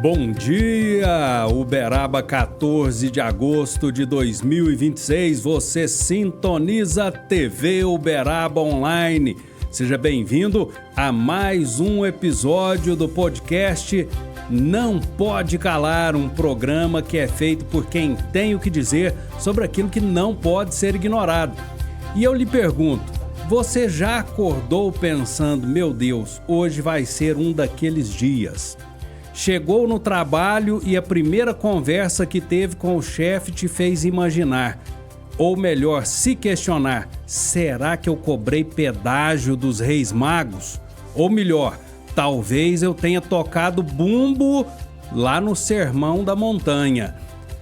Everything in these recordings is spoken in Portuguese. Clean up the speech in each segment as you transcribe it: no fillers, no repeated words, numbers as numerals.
Bom dia, Uberaba, 14 de agosto de 2026, você sintoniza TV Uberaba Online. Seja bem-vindo a mais um episódio do podcast Não Pode Calar, um programa que é feito por quem tem o que dizer sobre aquilo que não pode ser ignorado. E eu lhe pergunto, você já acordou pensando, meu Deus, hoje vai ser um daqueles dias? Chegou no trabalho e a primeira conversa que teve com o chefe te fez imaginar, ou melhor, se questionar, será que eu cobrei pedágio dos Reis Magos? Ou melhor, talvez eu tenha tocado bumbo lá no Sermão da Montanha.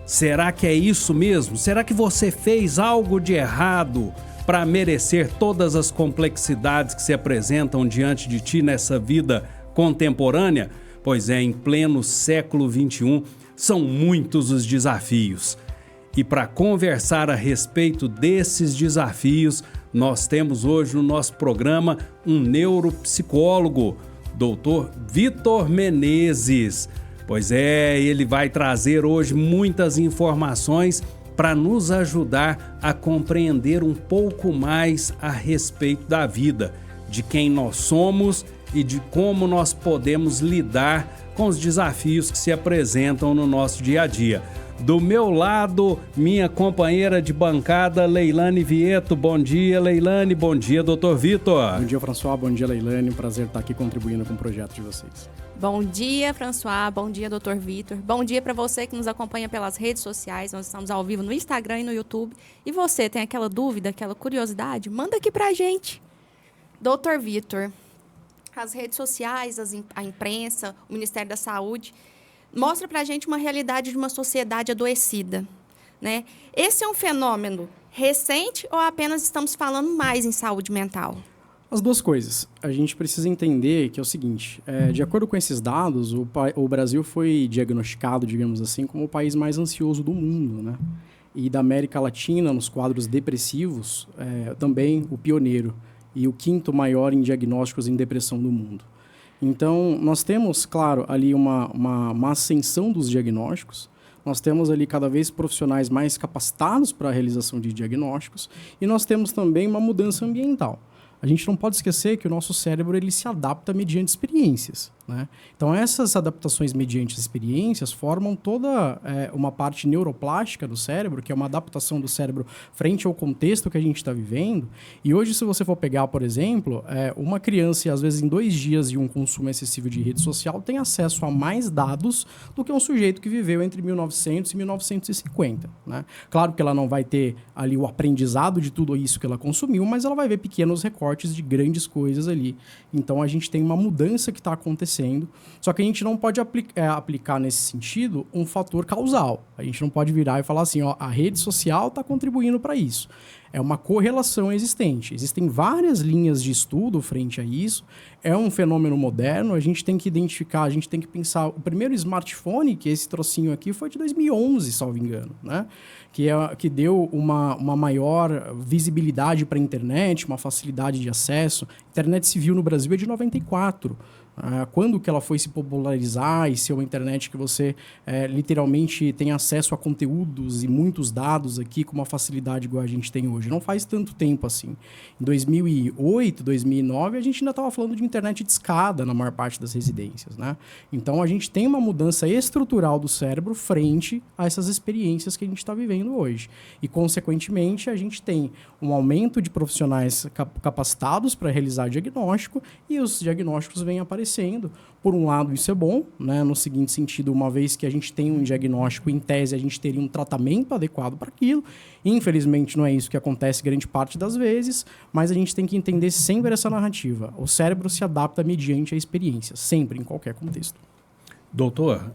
Será que é isso mesmo? Será que você fez algo de errado para merecer todas as complexidades que se apresentam diante de ti nessa vida contemporânea? Pois é, em pleno século XXI, são muitos os desafios. E para conversar a respeito desses desafios, nós temos hoje no nosso programa um neuropsicólogo, Dr. Vitor Menezes. Pois é, ele vai trazer hoje muitas informações para nos ajudar a compreender um pouco mais a respeito da vida, de quem nós somos e de como nós podemos lidar com os desafios que se apresentam no nosso dia a dia. Do meu lado, minha companheira de bancada, Leilane Vieto. Bom dia, Leilane. Bom dia, Dr. Vitor. Bom dia, François. Bom dia, Leilane. Um prazer estar aqui contribuindo com o projeto de vocês. Bom dia, François. Bom dia, Dr. Vitor. Bom dia para você que nos acompanha pelas redes sociais. Nós estamos ao vivo no Instagram e no YouTube. E você tem aquela dúvida, aquela curiosidade? Manda aqui pra gente. Dr. Vitor, as redes sociais, a imprensa, o Ministério da Saúde, mostra pra gente uma realidade de uma sociedade adoecida, né? Esse é um fenômeno recente ou apenas estamos falando mais em saúde mental? As duas coisas. A gente precisa entender que é o seguinte, de acordo com esses dados, o Brasil foi diagnosticado, digamos assim, como o país mais ansioso do mundo, né? E da América Latina, nos quadros depressivos, também o pioneiro e o quinto maior em diagnósticos em depressão do mundo. Então, nós temos, claro, ali uma ascensão dos diagnósticos, nós temos ali cada vez profissionais mais capacitados para a realização de diagnósticos e nós temos também uma mudança ambiental. A gente não pode esquecer que o nosso cérebro ele se adapta mediante experiências, né? Então, essas adaptações mediante experiências formam toda uma parte neuroplástica do cérebro, que é uma adaptação do cérebro frente ao contexto que a gente está vivendo. E hoje, se você for pegar, por exemplo, uma criança, às vezes em 2 dias de um consumo excessivo de rede social, tem acesso a mais dados do que um sujeito que viveu entre 1900 e 1950, né? Claro que ela não vai ter ali o aprendizado de tudo isso que ela consumiu, mas ela vai ver pequenos recortes de grandes coisas ali. Então, a gente tem uma mudança que está acontecendo, só que a gente não pode aplicar nesse sentido um fator causal. A gente não pode virar e falar assim, ó, a rede social está contribuindo para isso. É uma correlação existente. Existem várias linhas de estudo frente a isso. É um fenômeno moderno. A gente tem que identificar, a gente tem que pensar. O primeiro smartphone, que esse trocinho aqui, foi de 2011, salvo engano, né? Que deu uma maior visibilidade para a internet, uma facilidade de acesso. A internet civil no Brasil é de 94. Quando que ela foi se popularizar e ser uma internet que você literalmente tem acesso a conteúdos e muitos dados aqui com uma facilidade igual a gente tem hoje? Não faz tanto tempo assim. Em 2008, 2009, a gente ainda estava falando de internet de escada na maior parte das residências, né? Então, a gente tem uma mudança estrutural do cérebro frente a essas experiências que a gente está vivendo hoje. E, consequentemente, a gente tem um aumento de profissionais capacitados para realizar diagnóstico e os diagnósticos vêm aparecendo. Por um lado, isso é bom, né? No seguinte sentido, uma vez que a gente tem um diagnóstico, em tese, a gente teria um tratamento adequado para aquilo. Infelizmente, não é isso que acontece grande parte das vezes, mas a gente tem que entender sempre essa narrativa. O cérebro se adapta mediante a experiência, sempre, em qualquer contexto. Doutor,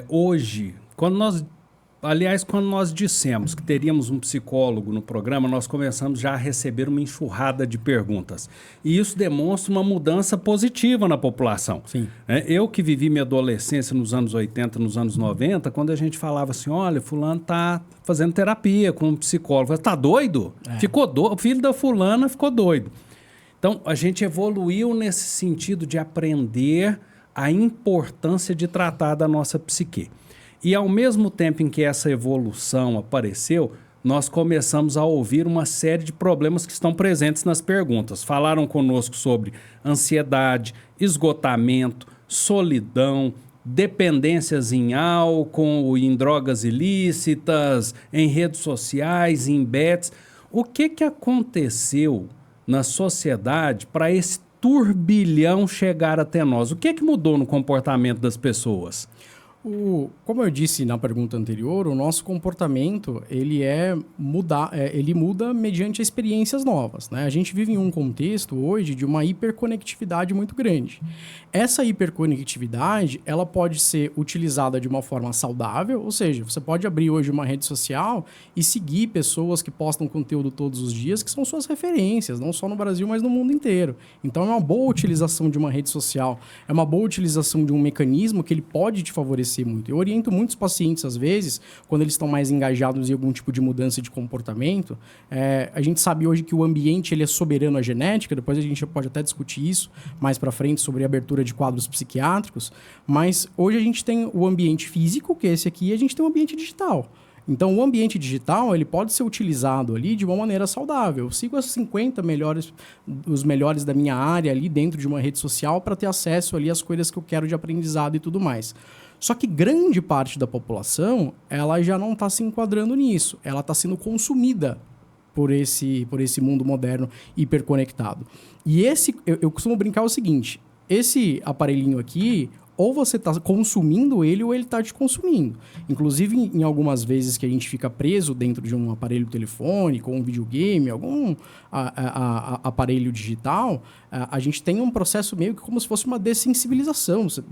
hoje, quando nós dissemos que teríamos um psicólogo no programa, nós começamos já a receber uma enxurrada de perguntas. E isso demonstra uma mudança positiva na população. Sim. Eu que vivi minha adolescência nos anos 80, nos anos 90, quando a gente falava assim, olha, fulano está fazendo terapia com um psicólogo. Está doido? Ficou doido. O filho da fulana ficou doido. Então, a gente evoluiu nesse sentido de aprender a importância de tratar da nossa psique. E ao mesmo tempo em que essa evolução apareceu, nós começamos a ouvir uma série de problemas que estão presentes nas perguntas. Falaram conosco sobre ansiedade, esgotamento, solidão, dependências em álcool, em drogas ilícitas, em redes sociais, em bets. O que aconteceu na sociedade para esse turbilhão chegar até nós? O que mudou no comportamento das pessoas? Como eu disse na pergunta anterior, o nosso comportamento ele muda mediante experiências novas, né? A gente vive em um contexto hoje de uma hiperconectividade muito grande. Essa hiperconectividade ela pode ser utilizada de uma forma saudável, ou seja, você pode abrir hoje uma rede social e seguir pessoas que postam conteúdo todos os dias, que são suas referências, não só no Brasil, mas no mundo inteiro. Então é uma boa utilização de uma rede social, é uma boa utilização de um mecanismo que ele pode te favorecer muito. Eu oriento muitos pacientes, às vezes, quando eles estão mais engajados em algum tipo de mudança de comportamento. A gente sabe hoje que o ambiente ele é soberano à genética, depois a gente pode até discutir isso mais para frente sobre a abertura de quadros psiquiátricos, mas hoje a gente tem o ambiente físico, que é esse aqui, e a gente tem o ambiente digital. Então, o ambiente digital ele pode ser utilizado ali de uma maneira saudável. Eu sigo os 50 os melhores da minha área ali dentro de uma rede social para ter acesso ali às coisas que eu quero de aprendizado e tudo mais. Só que grande parte da população ela já não está se enquadrando nisso. Ela está sendo consumida por esse mundo moderno hiperconectado. E eu costumo brincar o seguinte, esse aparelhinho aqui, ou você está consumindo ele ou ele está te consumindo. Inclusive, em algumas vezes que a gente fica preso dentro de um aparelho telefônico, ou um videogame, algum aparelho digital, a gente tem um processo meio que como se fosse uma dessensibilização. Você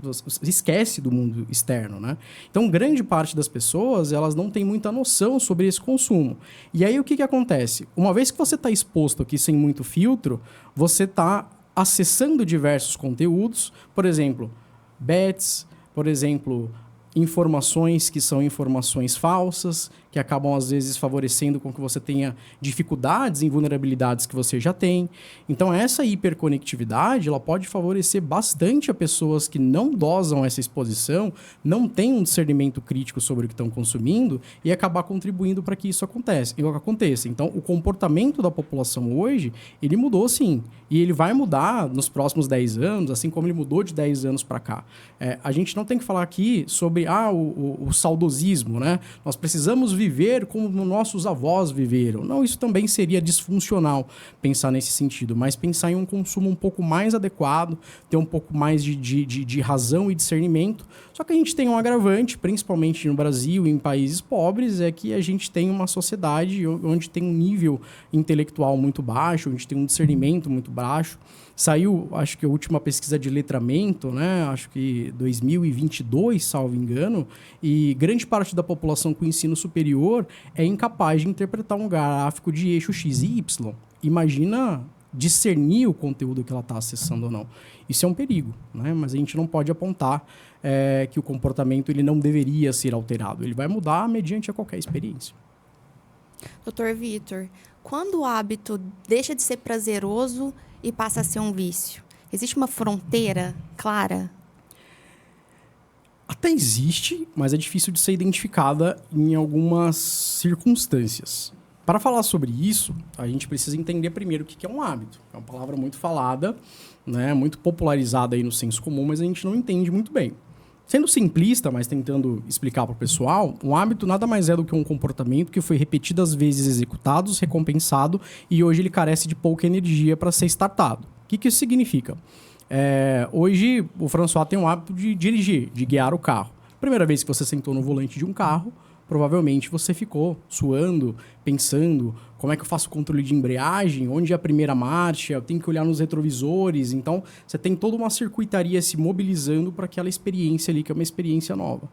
esquece do mundo externo, né? Então, grande parte das pessoas, elas não têm muita noção sobre esse consumo. E aí, o que acontece? Uma vez que você está exposto aqui sem muito filtro, você está acessando diversos conteúdos, por exemplo, bets, por exemplo, informações que são informações falsas, que acabam, às vezes, favorecendo com que você tenha dificuldades em vulnerabilidades que você já tem. Então, essa hiperconectividade ela pode favorecer bastante a pessoas que não dosam essa exposição, não têm um discernimento crítico sobre o que estão consumindo e acabar contribuindo para que isso aconteça. Então, o comportamento da população hoje, ele mudou sim. E ele vai mudar nos próximos 10 anos, assim como ele mudou de 10 anos para cá. A gente não tem que falar aqui sobre o saudosismo, né? Nós precisamos viver como nossos avós viveram. Não, isso também seria disfuncional pensar nesse sentido, mas pensar em um consumo um pouco mais adequado, ter um pouco mais de razão e discernimento. Só que a gente tem um agravante, principalmente no Brasil e em países pobres, é que a gente tem uma sociedade onde tem um nível intelectual muito baixo, onde tem um discernimento muito baixo. Saiu, acho que a última pesquisa de letramento, né? Acho que 2022, salvo engano, e grande parte da população com ensino superior é incapaz de interpretar um gráfico de eixo X e Y. Imagina discernir o conteúdo que ela está acessando ou não. Isso é um perigo, né? Mas a gente não pode apontar que o comportamento ele não deveria ser alterado. Ele vai mudar mediante a qualquer experiência. Dr. Vitor, quando o hábito deixa de ser prazeroso e passa a ser um vício, existe uma fronteira clara? Até existe, mas é difícil de ser identificada em algumas circunstâncias. Para falar sobre isso, a gente precisa entender primeiro o que é um hábito. É uma palavra muito falada, né, muito popularizada aí no senso comum, mas a gente não entende muito bem. Sendo simplista, mas tentando explicar para o pessoal, um hábito nada mais é do que um comportamento que foi repetidas vezes executado, recompensado, e hoje ele carece de pouca energia para ser startado. O que isso significa? Hoje, o François tem o hábito de dirigir, de guiar o carro. Primeira vez que você sentou no volante de um carro, provavelmente você ficou suando, pensando, como é que eu faço o controle de embreagem, onde é a primeira marcha, eu tenho que olhar nos retrovisores. Então, você tem toda uma circuitaria se mobilizando para aquela experiência ali, que é uma experiência nova.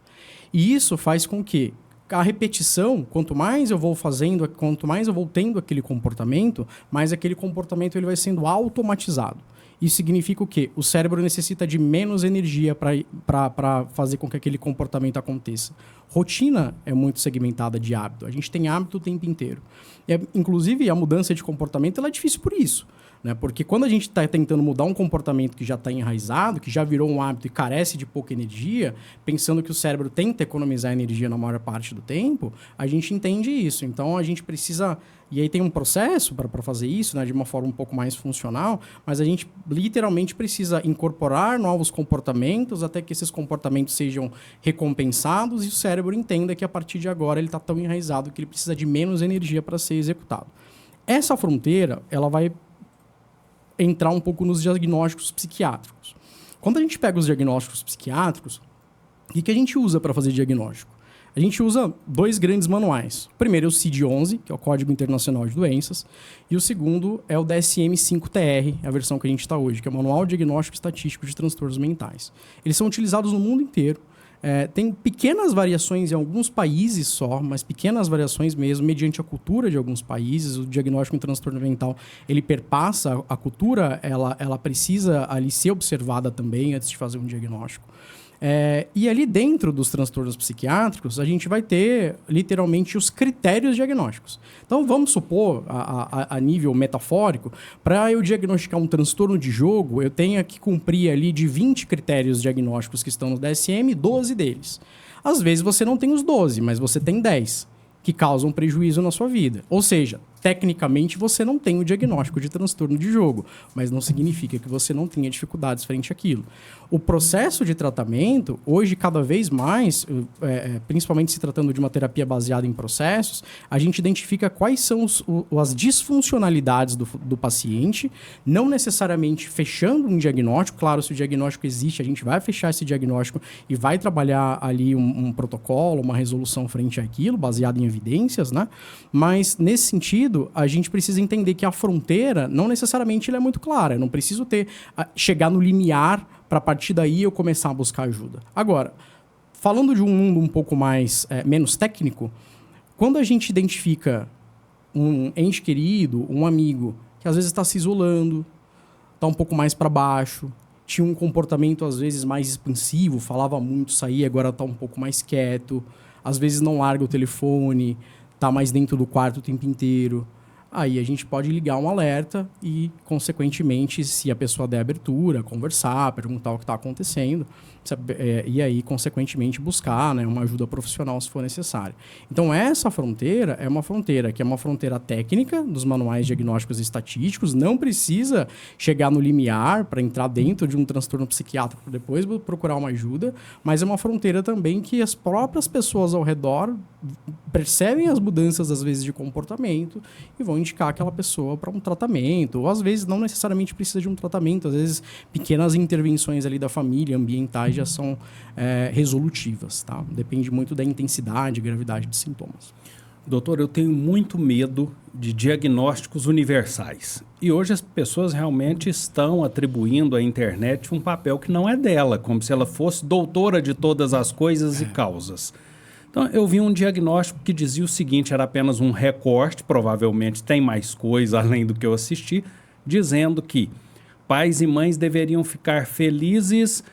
E isso faz com que a repetição, quanto mais eu vou fazendo, quanto mais eu vou tendo aquele comportamento, mais aquele comportamento ele vai sendo automatizado. Isso significa o quê? O cérebro necessita de menos energia para fazer com que aquele comportamento aconteça. Rotina é muito segmentada de hábito. A gente tem hábito o tempo inteiro. Inclusive, a mudança de comportamento ela é difícil por isso. né? Porque quando a gente está tentando mudar um comportamento que já está enraizado, que já virou um hábito e carece de pouca energia, pensando que o cérebro tenta economizar energia na maior parte do tempo, a gente entende isso. Então, a gente precisa... E aí tem um processo para fazer isso, né, de uma forma um pouco mais funcional, mas a gente literalmente precisa incorporar novos comportamentos até que esses comportamentos sejam recompensados e o cérebro entenda que a partir de agora ele está tão enraizado que ele precisa de menos energia para ser executado. Essa fronteira, ela vai entrar um pouco nos diagnósticos psiquiátricos. Quando a gente pega os diagnósticos psiquiátricos, o que a gente usa para fazer diagnóstico? A gente usa 2 grandes manuais. O primeiro é o CID-11, que é o Código Internacional de Doenças, e o segundo é o DSM-5-TR, a versão que a gente está hoje, que é o Manual Diagnóstico Estatístico de Transtornos Mentais. Eles são utilizados no mundo inteiro. Tem pequenas variações em alguns países só, mas pequenas variações mesmo, mediante a cultura de alguns países. O diagnóstico em transtorno mental, ele perpassa a cultura, ela precisa ali ser observada também antes de fazer um diagnóstico. E ali dentro dos transtornos psiquiátricos, a gente vai ter literalmente os critérios diagnósticos. Então, vamos supor, a nível metafórico, para eu diagnosticar um transtorno de jogo, eu tenho que cumprir ali de 20 critérios diagnósticos que estão no DSM, 12 deles. Às vezes você não tem os 12, mas você tem 10 que causam prejuízo na sua vida. Ou seja, tecnicamente você não tem o diagnóstico de transtorno de jogo, mas não significa que você não tenha dificuldades frente àquilo. O processo de tratamento, hoje, cada vez mais, principalmente se tratando de uma terapia baseada em processos, a gente identifica quais são as disfuncionalidades do paciente, não necessariamente fechando um diagnóstico. Claro, se o diagnóstico existe, a gente vai fechar esse diagnóstico e vai trabalhar ali um protocolo, uma resolução frente àquilo, baseado em evidências, né? Mas, nesse sentido, a gente precisa entender que a fronteira, não necessariamente ela é muito clara. Eu não preciso chegar no limiar para a partir daí eu começar a buscar ajuda. Agora, falando de um mundo um pouco menos técnico, quando a gente identifica um ente querido, um amigo, que às vezes está se isolando, está um pouco mais para baixo, tinha um comportamento às vezes mais expansivo, falava muito, saía, agora está um pouco mais quieto, às vezes não larga o telefone, está mais dentro do quarto o tempo inteiro. Aí a gente pode ligar um alerta e, consequentemente, se a pessoa der abertura, conversar, perguntar o que está acontecendo, e aí, consequentemente, buscar, né, uma ajuda profissional se for necessário. Então, essa fronteira é uma fronteira que é uma fronteira técnica dos manuais diagnósticos e estatísticos, não precisa chegar no limiar para entrar dentro de um transtorno psiquiátrico depois procurar uma ajuda, mas é uma fronteira também que as próprias pessoas ao redor percebem as mudanças, às vezes, de comportamento e vão indicar aquela pessoa para um tratamento, ou às vezes não necessariamente precisa de um tratamento, às vezes pequenas intervenções ali da família, ambientais, já são resolutivas, tá? Depende muito da intensidade e gravidade dos sintomas. Doutor, eu tenho muito medo de diagnósticos universais. E hoje as pessoas realmente estão atribuindo à internet um papel que não é dela, como se ela fosse doutora de todas as coisas e causas. Então, eu vi um diagnóstico que dizia o seguinte, era apenas um recorte, provavelmente tem mais coisa além do que eu assisti, dizendo que pais e mães deveriam ficar felizes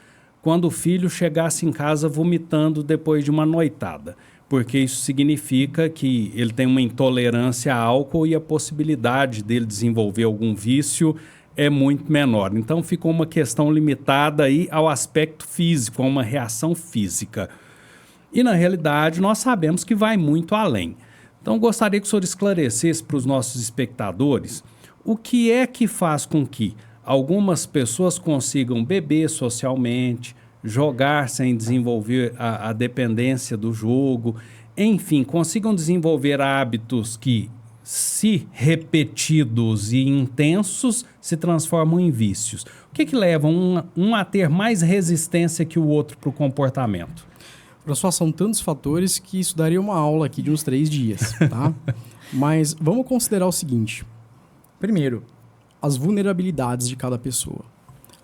quando o filho chegasse em casa vomitando depois de uma noitada, porque isso significa que ele tem uma intolerância a álcool e a possibilidade dele desenvolver algum vício é muito menor. Então, ficou uma questão limitada aí ao aspecto físico, a uma reação física. E, na realidade, nós sabemos que vai muito além. Então, gostaria que o senhor esclarecesse para os nossos espectadores o que é que faz com que algumas pessoas consigam beber socialmente, jogar sem desenvolver a dependência do jogo, enfim, consigam desenvolver hábitos que, se repetidos e intensos, se transformam em vícios. O que leva um a ter mais resistência que o outro para o comportamento? Professor, são tantos fatores que isso daria uma aula aqui de uns 3 dias, tá? Mas vamos considerar o seguinte. Primeiro, as vulnerabilidades de cada pessoa.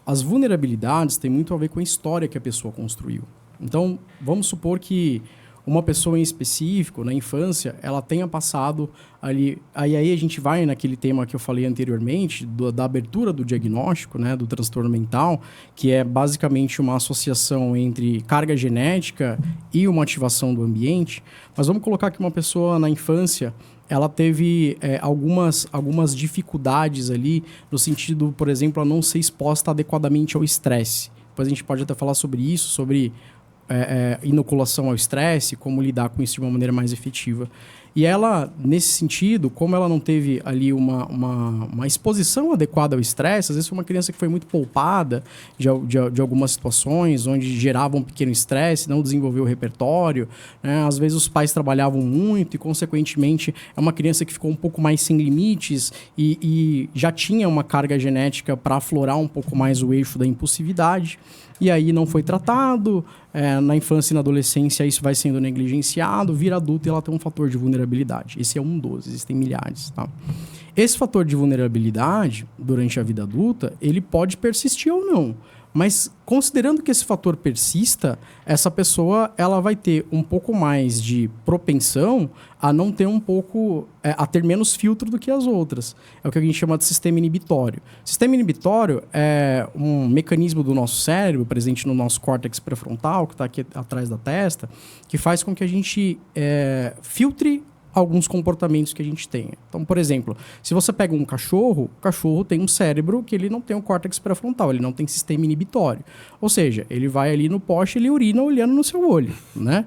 As vulnerabilidades têm muito a ver com a história que a pessoa construiu. Então, vamos supor que uma pessoa em específico, na infância, ela tenha passado ali... Aí a gente vai naquele tema que eu falei anteriormente, da abertura do diagnóstico, né, do transtorno mental, que é basicamente uma associação entre carga genética e uma ativação do ambiente. Mas vamos colocar que uma pessoa na infância, ela teve algumas dificuldades ali, no sentido, por exemplo, a não ser exposta adequadamente ao estresse. Depois a gente pode até falar sobre isso, sobre inoculação ao estresse, como lidar com isso de uma maneira mais efetiva. E ela, nesse sentido, como ela não teve ali uma exposição adequada ao estresse, às vezes foi uma criança que foi muito poupada de algumas situações, onde gerava um pequeno estresse, não desenvolveu o repertório, né? Às vezes os pais trabalhavam muito e, consequentemente, é uma criança que ficou um pouco mais sem limites e já tinha uma carga genética para aflorar um pouco mais o eixo da impulsividade. E aí não foi tratado, na infância e na adolescência isso vai sendo negligenciado, vira adulto e ela tem um fator de vulnerabilidade. Esse é um dos, existem milhares. Tá? Esse fator de vulnerabilidade, durante a vida adulta, ele pode persistir ou não. Mas considerando que esse fator persista, essa pessoa ela vai ter um pouco mais de propensão a não ter a ter menos filtro do que as outras. É o que a gente chama de sistema inibitório. Sistema inibitório é um mecanismo do nosso cérebro, presente no nosso córtex pré-frontal, que está aqui atrás da testa, que faz com que a gente filtre alguns comportamentos que a gente tenha. Então, por exemplo, se você pega um cachorro, o cachorro tem um cérebro que ele não tem um córtex pré-frontal, ele não tem sistema inibitório. Ou seja, ele vai ali no poste e ele urina olhando no seu olho, né?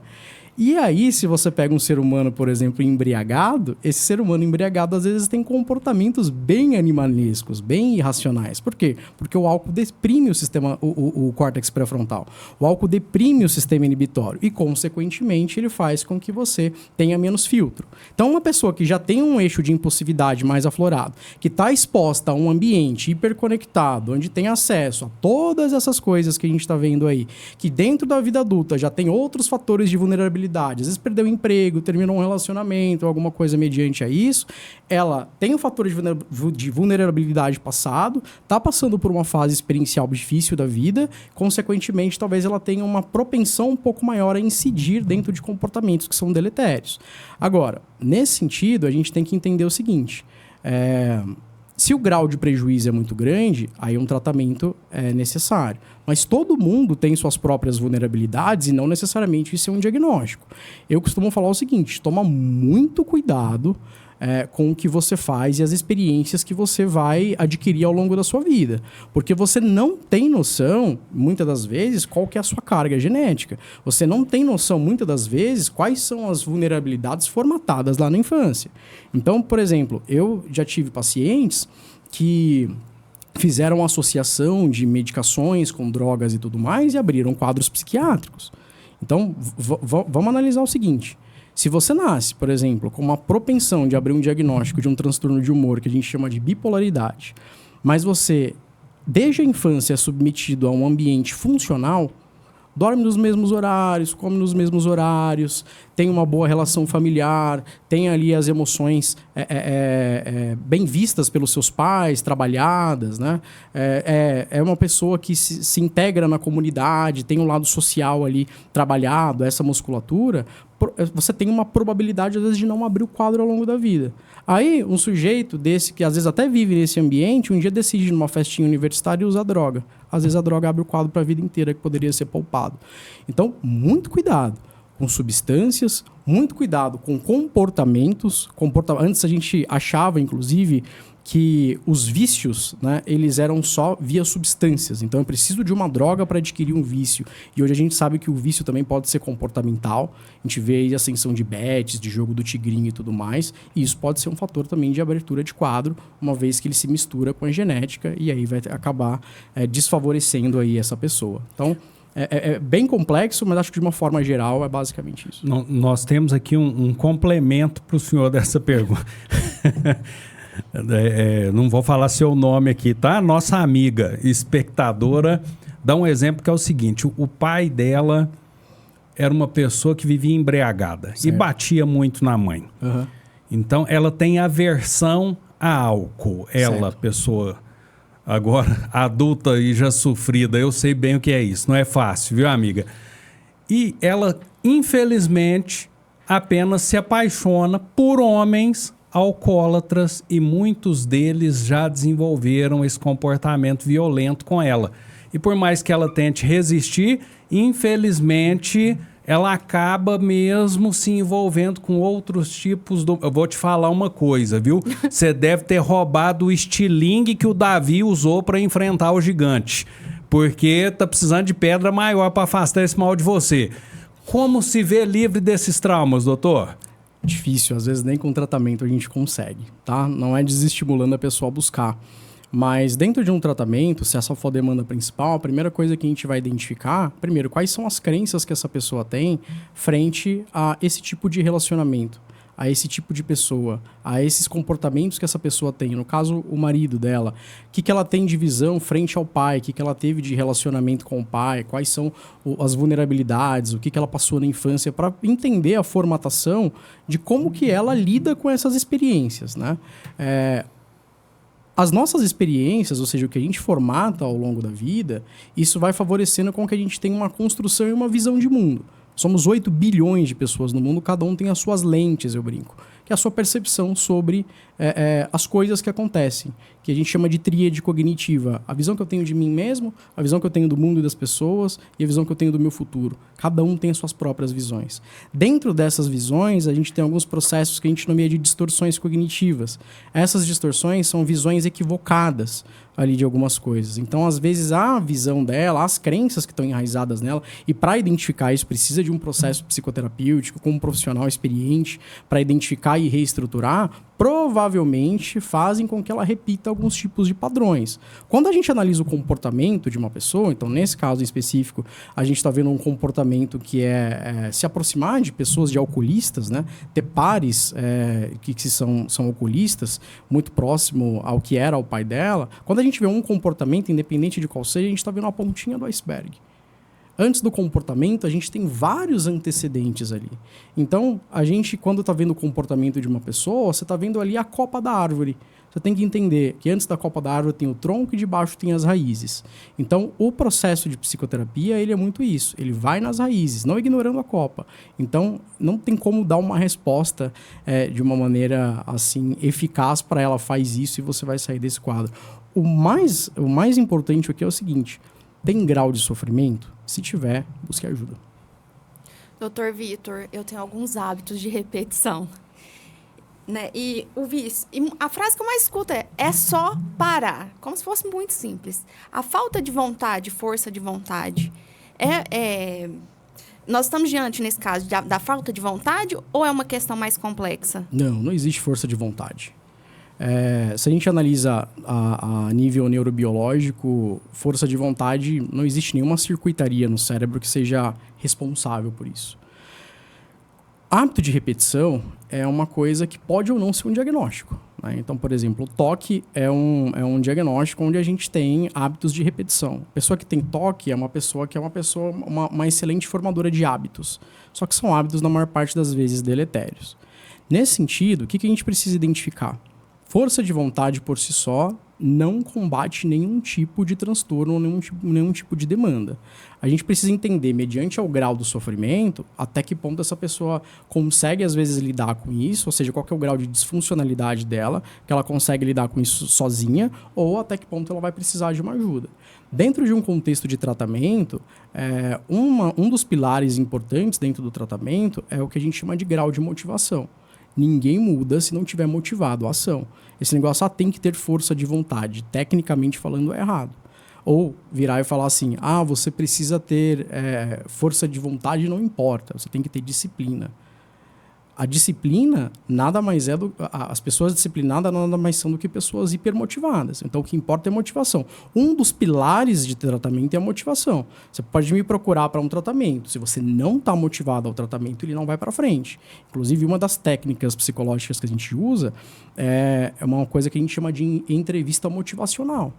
E aí, se você pega um ser humano, por exemplo, embriagado, esse ser humano embriagado, às vezes, tem comportamentos bem animalescos, bem irracionais. Por quê? Porque o álcool deprime o córtex pré-frontal. O álcool deprime o sistema inibitório e, consequentemente, ele faz com que você tenha menos filtro. Então, uma pessoa que já tem um eixo de impulsividade mais aflorado, que está exposta a um ambiente hiperconectado, onde tem acesso a todas essas coisas que a gente está vendo aí, que dentro da vida adulta já tem outros fatores de vulnerabilidade, às vezes perdeu o emprego, terminou um relacionamento, alguma coisa mediante a isso, ela tem um fator de vulnerabilidade passado, está passando por uma fase experiencial difícil da vida, consequentemente, talvez ela tenha uma propensão um pouco maior a incidir dentro de comportamentos que são deletérios. Agora, nesse sentido, a gente tem que entender o seguinte, se o grau de prejuízo é muito grande, aí um tratamento é necessário. Mas todo mundo tem suas próprias vulnerabilidades e não necessariamente isso é um diagnóstico. Eu costumo falar o seguinte, toma muito cuidado com o que você faz e as experiências que você vai adquirir ao longo da sua vida. Porque você não tem noção, muitas das vezes, qual que é a sua carga genética. Você não tem noção, muitas das vezes, quais são as vulnerabilidades formatadas lá na infância. Então, por exemplo, eu já tive pacientes que fizeram associação de medicações com drogas e tudo mais e abriram quadros psiquiátricos. Então, vamos analisar o seguinte. Se você nasce, por exemplo, com uma propensão de abrir um diagnóstico de um transtorno de humor que a gente chama de bipolaridade, mas você, desde a infância, é submetido a um ambiente funcional, dorme nos mesmos horários, come nos mesmos horários, tem uma boa relação familiar, tem ali as emoções bem vistas pelos seus pais, trabalhadas, né? É uma pessoa que se integra na comunidade, tem um lado social ali trabalhado, essa musculatura, você tem uma probabilidade, às vezes, de não abrir o quadro ao longo da vida. Aí, um sujeito desse, que às vezes até vive nesse ambiente, um dia decide, numa festinha universitária, usar droga. Às vezes a droga abre o quadro para a vida inteira, que poderia ser poupado. Então, muito cuidado com substâncias, muito cuidado com comportamentos. Antes a gente achava, inclusive, que os vícios, né, eles eram só via substâncias. Então, eu preciso de uma droga para adquirir um vício. E hoje a gente sabe que o vício também pode ser comportamental. A gente vê aí a ascensão de bets, de jogo do tigrinho e tudo mais. E isso pode ser um fator também de abertura de quadro, uma vez que ele se mistura com a genética e aí vai acabar desfavorecendo aí essa pessoa. Então, é bem complexo, mas acho que de uma forma geral é basicamente isso. Nós temos aqui um complemento para o senhor dessa pergunta. Não vou falar seu nome aqui, tá? Nossa amiga espectadora dá um exemplo que é o seguinte: o pai dela era uma pessoa que vivia embriagada, certo, e batia muito na mãe. Uhum. Então ela tem aversão a álcool. Ela, certo, pessoa agora adulta e já sofrida, eu sei bem o que é isso. Não é fácil, viu, amiga? E ela infelizmente, apenas se apaixona por homens alcoólatras e muitos deles já desenvolveram esse comportamento violento com ela. E por mais que ela tente resistir, infelizmente, ela acaba mesmo se envolvendo com outros tipos do... Eu vou te falar uma coisa, viu? Você deve ter roubado o estilingue que o Davi usou para enfrentar o gigante. Porque tá precisando de pedra maior para afastar esse mal de você. Como se vê livre desses traumas, doutor? Difícil, às vezes nem com tratamento a gente consegue, tá? Não é desestimulando a pessoa a buscar. Mas dentro de um tratamento, se essa for a demanda principal, a primeira coisa que a gente vai identificar, primeiro, quais são as crenças que essa pessoa tem frente a esse tipo de relacionamento, a esse tipo de pessoa, a esses comportamentos que essa pessoa tem. No caso, o marido dela. O que ela tem de visão frente ao pai? O que ela teve de relacionamento com o pai? Quais são as vulnerabilidades? O que ela passou na infância? Para entender a formatação de como que ela lida com essas experiências, né? As nossas experiências, ou seja, o que a gente formata ao longo da vida, isso vai favorecendo com que a gente tenha uma construção e uma visão de mundo. Somos 8 bilhões de pessoas no mundo, cada um tem as suas lentes, eu brinco, que é a sua percepção sobre as coisas que acontecem, que a gente chama de tríade cognitiva. A visão que eu tenho de mim mesmo, a visão que eu tenho do mundo e das pessoas e a visão que eu tenho do meu futuro. Cada um tem as suas próprias visões. Dentro dessas visões, a gente tem alguns processos que a gente nomeia de distorções cognitivas. Essas distorções são visões equivocadas ali de algumas coisas. Então, às vezes, a visão dela, as crenças que estão enraizadas nela, e para identificar isso, precisa de um processo psicoterapêutico com um profissional experiente para identificar e reestruturar, provavelmente fazem com que ela repita alguns tipos de padrões. Quando a gente analisa o comportamento de uma pessoa, então, nesse caso em específico, a gente está vendo um comportamento que é se aproximar de pessoas, de alcoolistas, né? Ter pares que são alcoolistas, muito próximo ao que era o pai dela. Quando a gente vê um comportamento, independente de qual seja, a gente está vendo uma pontinha do iceberg. Antes do comportamento, a gente tem vários antecedentes ali. Então, a gente, quando está vendo o comportamento de uma pessoa, você está vendo ali a copa da árvore. Você tem que entender que antes da copa da árvore tem o tronco e debaixo tem as raízes. Então, o processo de psicoterapia, ele é muito isso. Ele vai nas raízes, não ignorando a copa. Então, não tem como dar uma resposta de uma maneira assim eficaz para ela, faz isso e você vai sair desse quadro. O mais importante aqui é o seguinte: tem grau de sofrimento? Se tiver, busque ajuda. Doutor Vitor, eu tenho alguns hábitos de repetição. Né? E a frase que eu mais escuto é só parar. Como se fosse muito simples. A falta de vontade, força de vontade, nós estamos diante, nesse caso, da falta de vontade ou é uma questão mais complexa? Não existe força de vontade. Se a gente analisa a nível neurobiológico, força de vontade, não existe nenhuma circuitaria no cérebro que seja responsável por isso. Hábito de repetição é uma coisa que pode ou não ser um diagnóstico, né? Então, por exemplo, o TOC é um diagnóstico onde a gente tem hábitos de repetição. A pessoa que tem TOC é uma pessoa uma excelente formadora de hábitos, só que são hábitos, na maior parte das vezes, deletérios. Nesse sentido, o que a gente precisa identificar? Força de vontade por si só não combate nenhum tipo de transtorno ou nenhum tipo de demanda. A gente precisa entender, mediante o grau do sofrimento, até que ponto essa pessoa consegue, às vezes, lidar com isso, ou seja, qual que é o grau de disfuncionalidade dela, que ela consegue lidar com isso sozinha, ou até que ponto ela vai precisar de uma ajuda. Dentro de um contexto de tratamento, um dos pilares importantes dentro do tratamento é o que a gente chama de grau de motivação. Ninguém muda se não tiver motivado a ação. Esse negócio tem que ter força de vontade. Tecnicamente falando, é errado. Ou virar e falar assim, você precisa ter força de vontade, não importa. Você tem que ter disciplina. A disciplina nada mais as pessoas disciplinadas nada mais são do que pessoas hipermotivadas. Então, o que importa é a motivação. Um dos pilares de tratamento é a motivação. Você pode me procurar para um tratamento. Se você não está motivado ao tratamento, ele não vai para frente. Inclusive, uma das técnicas psicológicas que a gente usa é uma coisa que a gente chama de entrevista motivacional,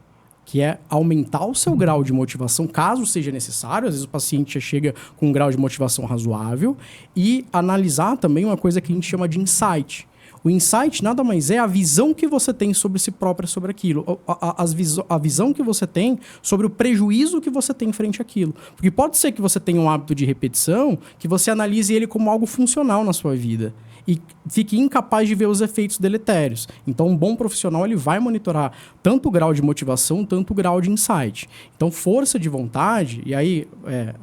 que é aumentar o seu grau de motivação, caso seja necessário. Às vezes o paciente já chega com um grau de motivação razoável, e analisar também uma coisa que a gente chama de insight. O insight nada mais é a visão que você tem sobre si próprio, sobre aquilo. A visão que você tem sobre o prejuízo que você tem frente àquilo. Porque pode ser que você tenha um hábito de repetição, que você analise ele como algo funcional na sua vida. E fique incapaz de ver os efeitos deletérios. Então, um bom profissional ele vai monitorar tanto o grau de motivação, tanto o grau de insight. Então, força de vontade, e aí,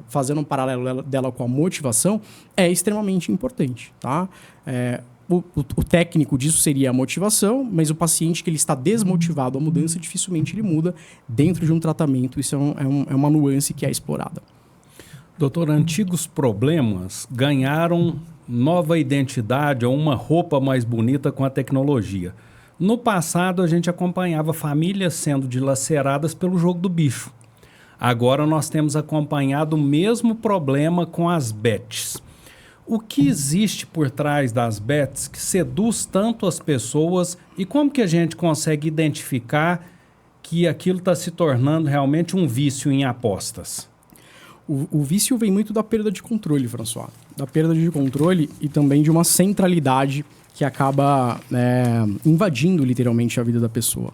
fazendo um paralelo dela com a motivação, é extremamente importante, tá? O técnico disso seria a motivação, mas o paciente que ele está desmotivado à mudança, dificilmente ele muda dentro de um tratamento. Isso é uma nuance que é explorada. Doutor, antigos problemas ganharam nova identidade ou uma roupa mais bonita com a tecnologia. No passado, a gente acompanhava famílias sendo dilaceradas pelo jogo do bicho. Agora nós temos acompanhado o mesmo problema com as bets. O que existe por trás das bets que seduz tanto as pessoas e como que a gente consegue identificar que aquilo está se tornando realmente um vício em apostas? O vício vem muito da perda de controle, François. Da perda de controle e também de uma centralidade que acaba invadindo literalmente a vida da pessoa.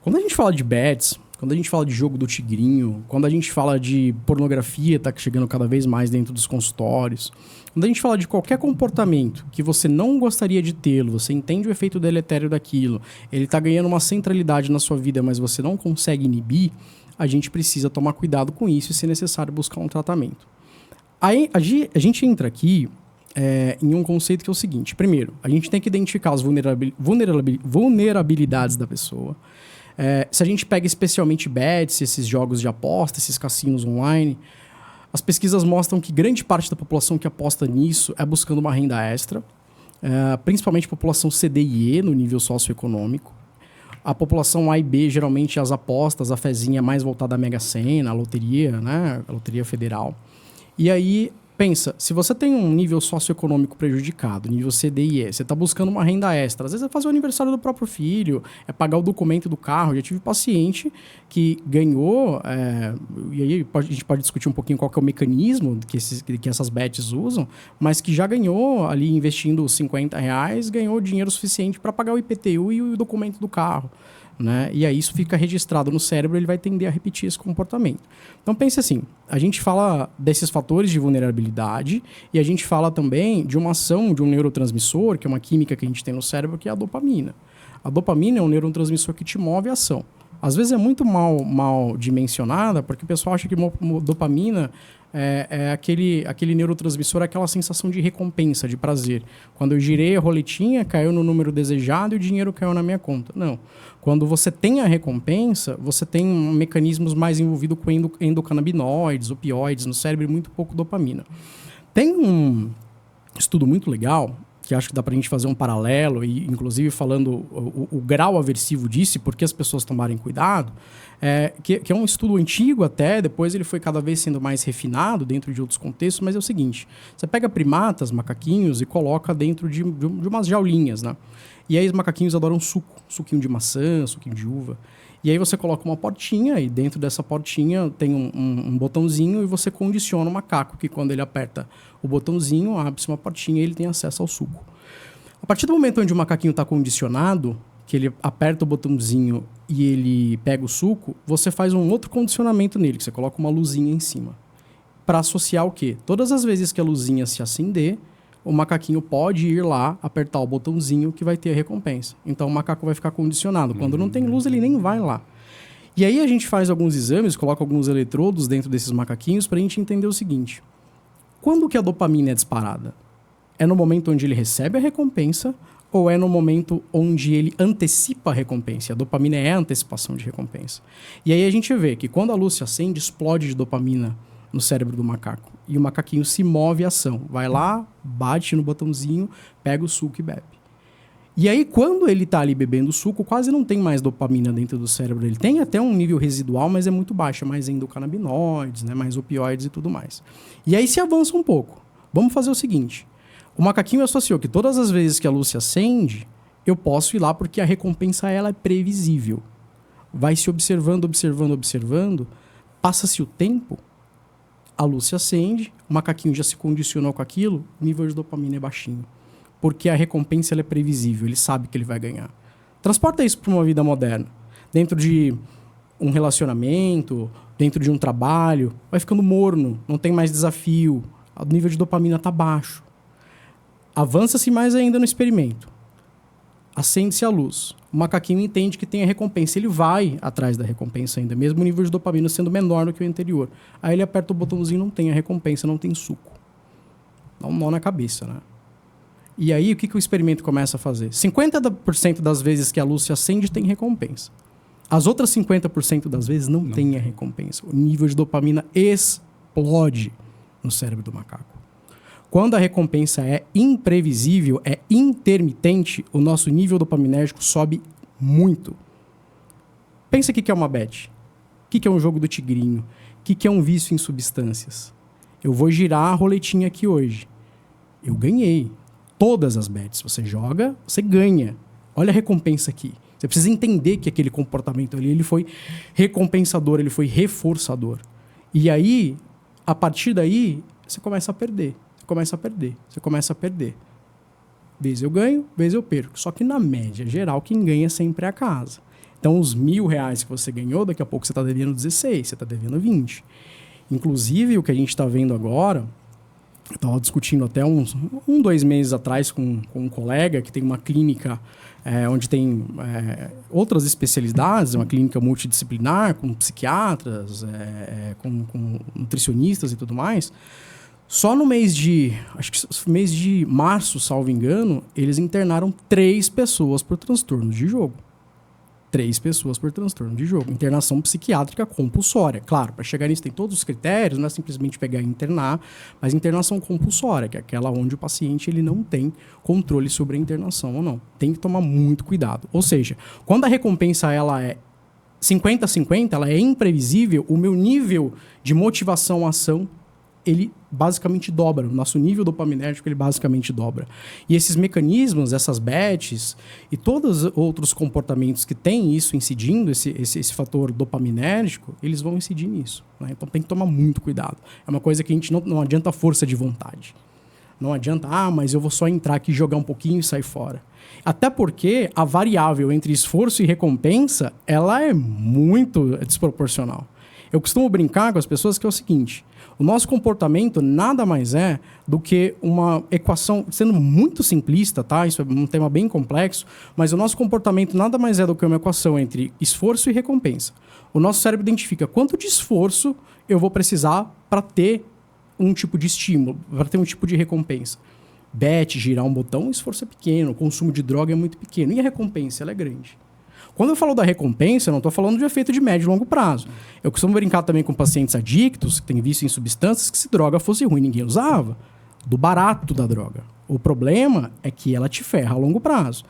Quando a gente fala de bets, quando a gente fala de jogo do tigrinho, quando a gente fala de pornografia, tá chegando cada vez mais dentro dos consultórios, quando a gente fala de qualquer comportamento que você não gostaria de tê-lo, você entende o efeito deletério daquilo, ele tá ganhando uma centralidade na sua vida, mas você não consegue inibir, a gente precisa tomar cuidado com isso e, se necessário, buscar um tratamento. Aí, a gente entra aqui em um conceito que é o seguinte. Primeiro, a gente tem que identificar as vulnerabilidades da pessoa. Se a gente pega especialmente bets, esses jogos de aposta, esses cassinos online, as pesquisas mostram que grande parte da população que aposta nisso é buscando uma renda extra, principalmente a população C, D e E no nível socioeconômico. A população A e B, geralmente as apostas, a fezinha mais voltada à Mega Sena, a loteria, né? A loteria federal. E aí, pensa, se você tem um nível socioeconômico prejudicado, nível C, D e E, você está buscando uma renda extra, às vezes é fazer o aniversário do próprio filho, é pagar o documento do carro. Eu já tive paciente que ganhou, e aí a gente pode discutir um pouquinho qual que é o mecanismo que essas bets usam, mas que já ganhou ali investindo R$50, ganhou dinheiro suficiente para pagar o IPTU e o documento do carro. Né? E aí isso fica registrado no cérebro, ele vai tender a repetir esse comportamento. Então pense assim, a gente fala desses fatores de vulnerabilidade e a gente fala também de uma ação de um neurotransmissor, que é uma química que a gente tem no cérebro, que é a dopamina. A dopamina é um neurotransmissor que te move a ação. Às vezes é muito mal dimensionada, porque o pessoal acha que dopamina é aquele neurotransmissor, aquela sensação de recompensa, de prazer. Quando eu girei a roletinha, caiu no número desejado e o dinheiro caiu na minha conta. Não. Quando você tem a recompensa, você tem mecanismos mais envolvidos com endocannabinoides, opioides no cérebro e muito pouco dopamina. Tem um estudo muito legal, que acho que dá para a gente fazer um paralelo, e inclusive falando o grau aversivo disso, porque as pessoas tomarem cuidado, que é um estudo antigo até, depois ele foi cada vez sendo mais refinado dentro de outros contextos, mas é o seguinte, você pega primatas, macaquinhos, e coloca dentro de umas jaulinhas, né? E aí os macaquinhos adoram suquinho de maçã, suquinho de uva. E aí você coloca uma portinha e dentro dessa portinha tem um botãozinho e você condiciona o macaco que quando ele aperta o botãozinho, abre-se uma portinha e ele tem acesso ao suco. A partir do momento onde o macaquinho está condicionado, que ele aperta o botãozinho e ele pega o suco, você faz um outro condicionamento nele, que você coloca uma luzinha em cima. Para associar o quê? Todas as vezes que a luzinha se acender, o macaquinho pode ir lá, apertar o botãozinho que vai ter a recompensa. Então o macaco vai ficar condicionado. Quando não tem luz, ele nem vai lá. E aí a gente faz alguns exames, coloca alguns eletrodos dentro desses macaquinhos para a gente entender o seguinte. Quando que a dopamina é disparada? É no momento onde ele recebe a recompensa ou é no momento onde ele antecipa a recompensa? A dopamina é a antecipação de recompensa. E aí a gente vê que quando a luz se acende, explode de dopamina no cérebro do macaco. E o macaquinho se move à ação. Vai lá, bate no botãozinho, pega o suco e bebe. E aí, quando ele está ali bebendo o suco, quase não tem mais dopamina dentro do cérebro. Ele tem até um nível residual, mas é muito baixo. É mais endocannabinoides, né? Mais opioides e tudo mais. E aí se avança um pouco. Vamos fazer o seguinte. O macaquinho associou que todas as vezes que a luz se acende, eu posso ir lá porque a recompensa ela é previsível. Vai se observando. Passa-se o tempo, a luz se acende, o macaquinho já se condicionou com aquilo, o nível de dopamina é baixinho. porque a recompensa ela é previsível, ele sabe que ele vai ganhar. Transporta isso para uma vida moderna. Dentro de um relacionamento, dentro de um trabalho, vai ficando morno, não tem mais desafio, o nível de dopamina está baixo. Avança-se mais ainda no experimento. Acende-se a luz. O macaquinho entende que tem a recompensa. Ele vai atrás da recompensa ainda, mesmo o nível de dopamina sendo menor do que o anterior. Aí ele aperta o botãozinho, não tem a recompensa, não tem suco. Dá um nó na cabeça, né? E aí, o que o experimento começa a fazer? 50% das vezes que a luz se acende, tem recompensa. As outras 50% das vezes não tem a recompensa. O nível de dopamina explode no cérebro do macaco. Quando a recompensa é imprevisível, é intermitente, o nosso nível dopaminérgico sobe muito. Pensa o que é uma bet. O que é um jogo do tigrinho? O que é um vício em substâncias? Eu vou girar a roletinha aqui hoje. Eu ganhei. Todas as bets. Você joga, você ganha. Olha a recompensa aqui. Você precisa entender que aquele comportamento ali ele foi recompensador, ele foi reforçador. E aí, a partir daí, você começa a perder. Você começa a perder. Vez eu ganho, vez eu perco. Só que na média geral, quem ganha sempre é a casa. Então, os R$1.000 que você ganhou, daqui a pouco você está devendo 16, você está devendo 20. Inclusive, o que a gente está vendo agora, eu estava discutindo até 2 meses atrás com um colega que tem uma clínica onde tem outras especialidades, uma clínica multidisciplinar, com psiquiatras, com nutricionistas e tudo mais. Só no mês de março, salvo engano, eles internaram 3 pessoas por transtorno de jogo. 3 pessoas por transtorno de jogo. Internação psiquiátrica compulsória. Claro, para chegar nisso tem todos os critérios, não é simplesmente pegar e internar, mas internação compulsória, que é aquela onde o paciente ele não tem controle sobre a internação ou não. Tem que tomar muito cuidado. Ou seja, quando a recompensa ela é 50-50, ela é imprevisível, o meu nível de motivação à ação ele basicamente dobra. O nosso nível dopaminérgico, ele basicamente dobra. E esses mecanismos, essas bets e todos os outros comportamentos que têm isso incidindo, esse fator dopaminérgico, eles vão incidir nisso, né? Então tem que tomar muito cuidado. É uma coisa que a gente não adianta força de vontade. Não adianta, mas eu vou só entrar aqui, jogar um pouquinho e sair fora. Até porque a variável entre esforço e recompensa, ela é muito desproporcional. Eu costumo brincar com as pessoas que é o seguinte: o nosso comportamento nada mais é do que uma equação, sendo muito simplista, tá? Isso é um tema bem complexo, mas o nosso comportamento nada mais é do que uma equação entre esforço e recompensa. O nosso cérebro identifica quanto de esforço eu vou precisar para ter um tipo de estímulo, para ter um tipo de recompensa. Bet, girar um botão, o esforço é pequeno, o consumo de droga é muito pequeno, e a recompensa ela é grande. Quando eu falo da recompensa, eu não estou falando de efeito de médio e longo prazo. Eu costumo brincar também com pacientes adictos, que têm vício em substâncias, que se droga fosse ruim, ninguém usava. Do barato da droga. O problema é que ela te ferra a longo prazo.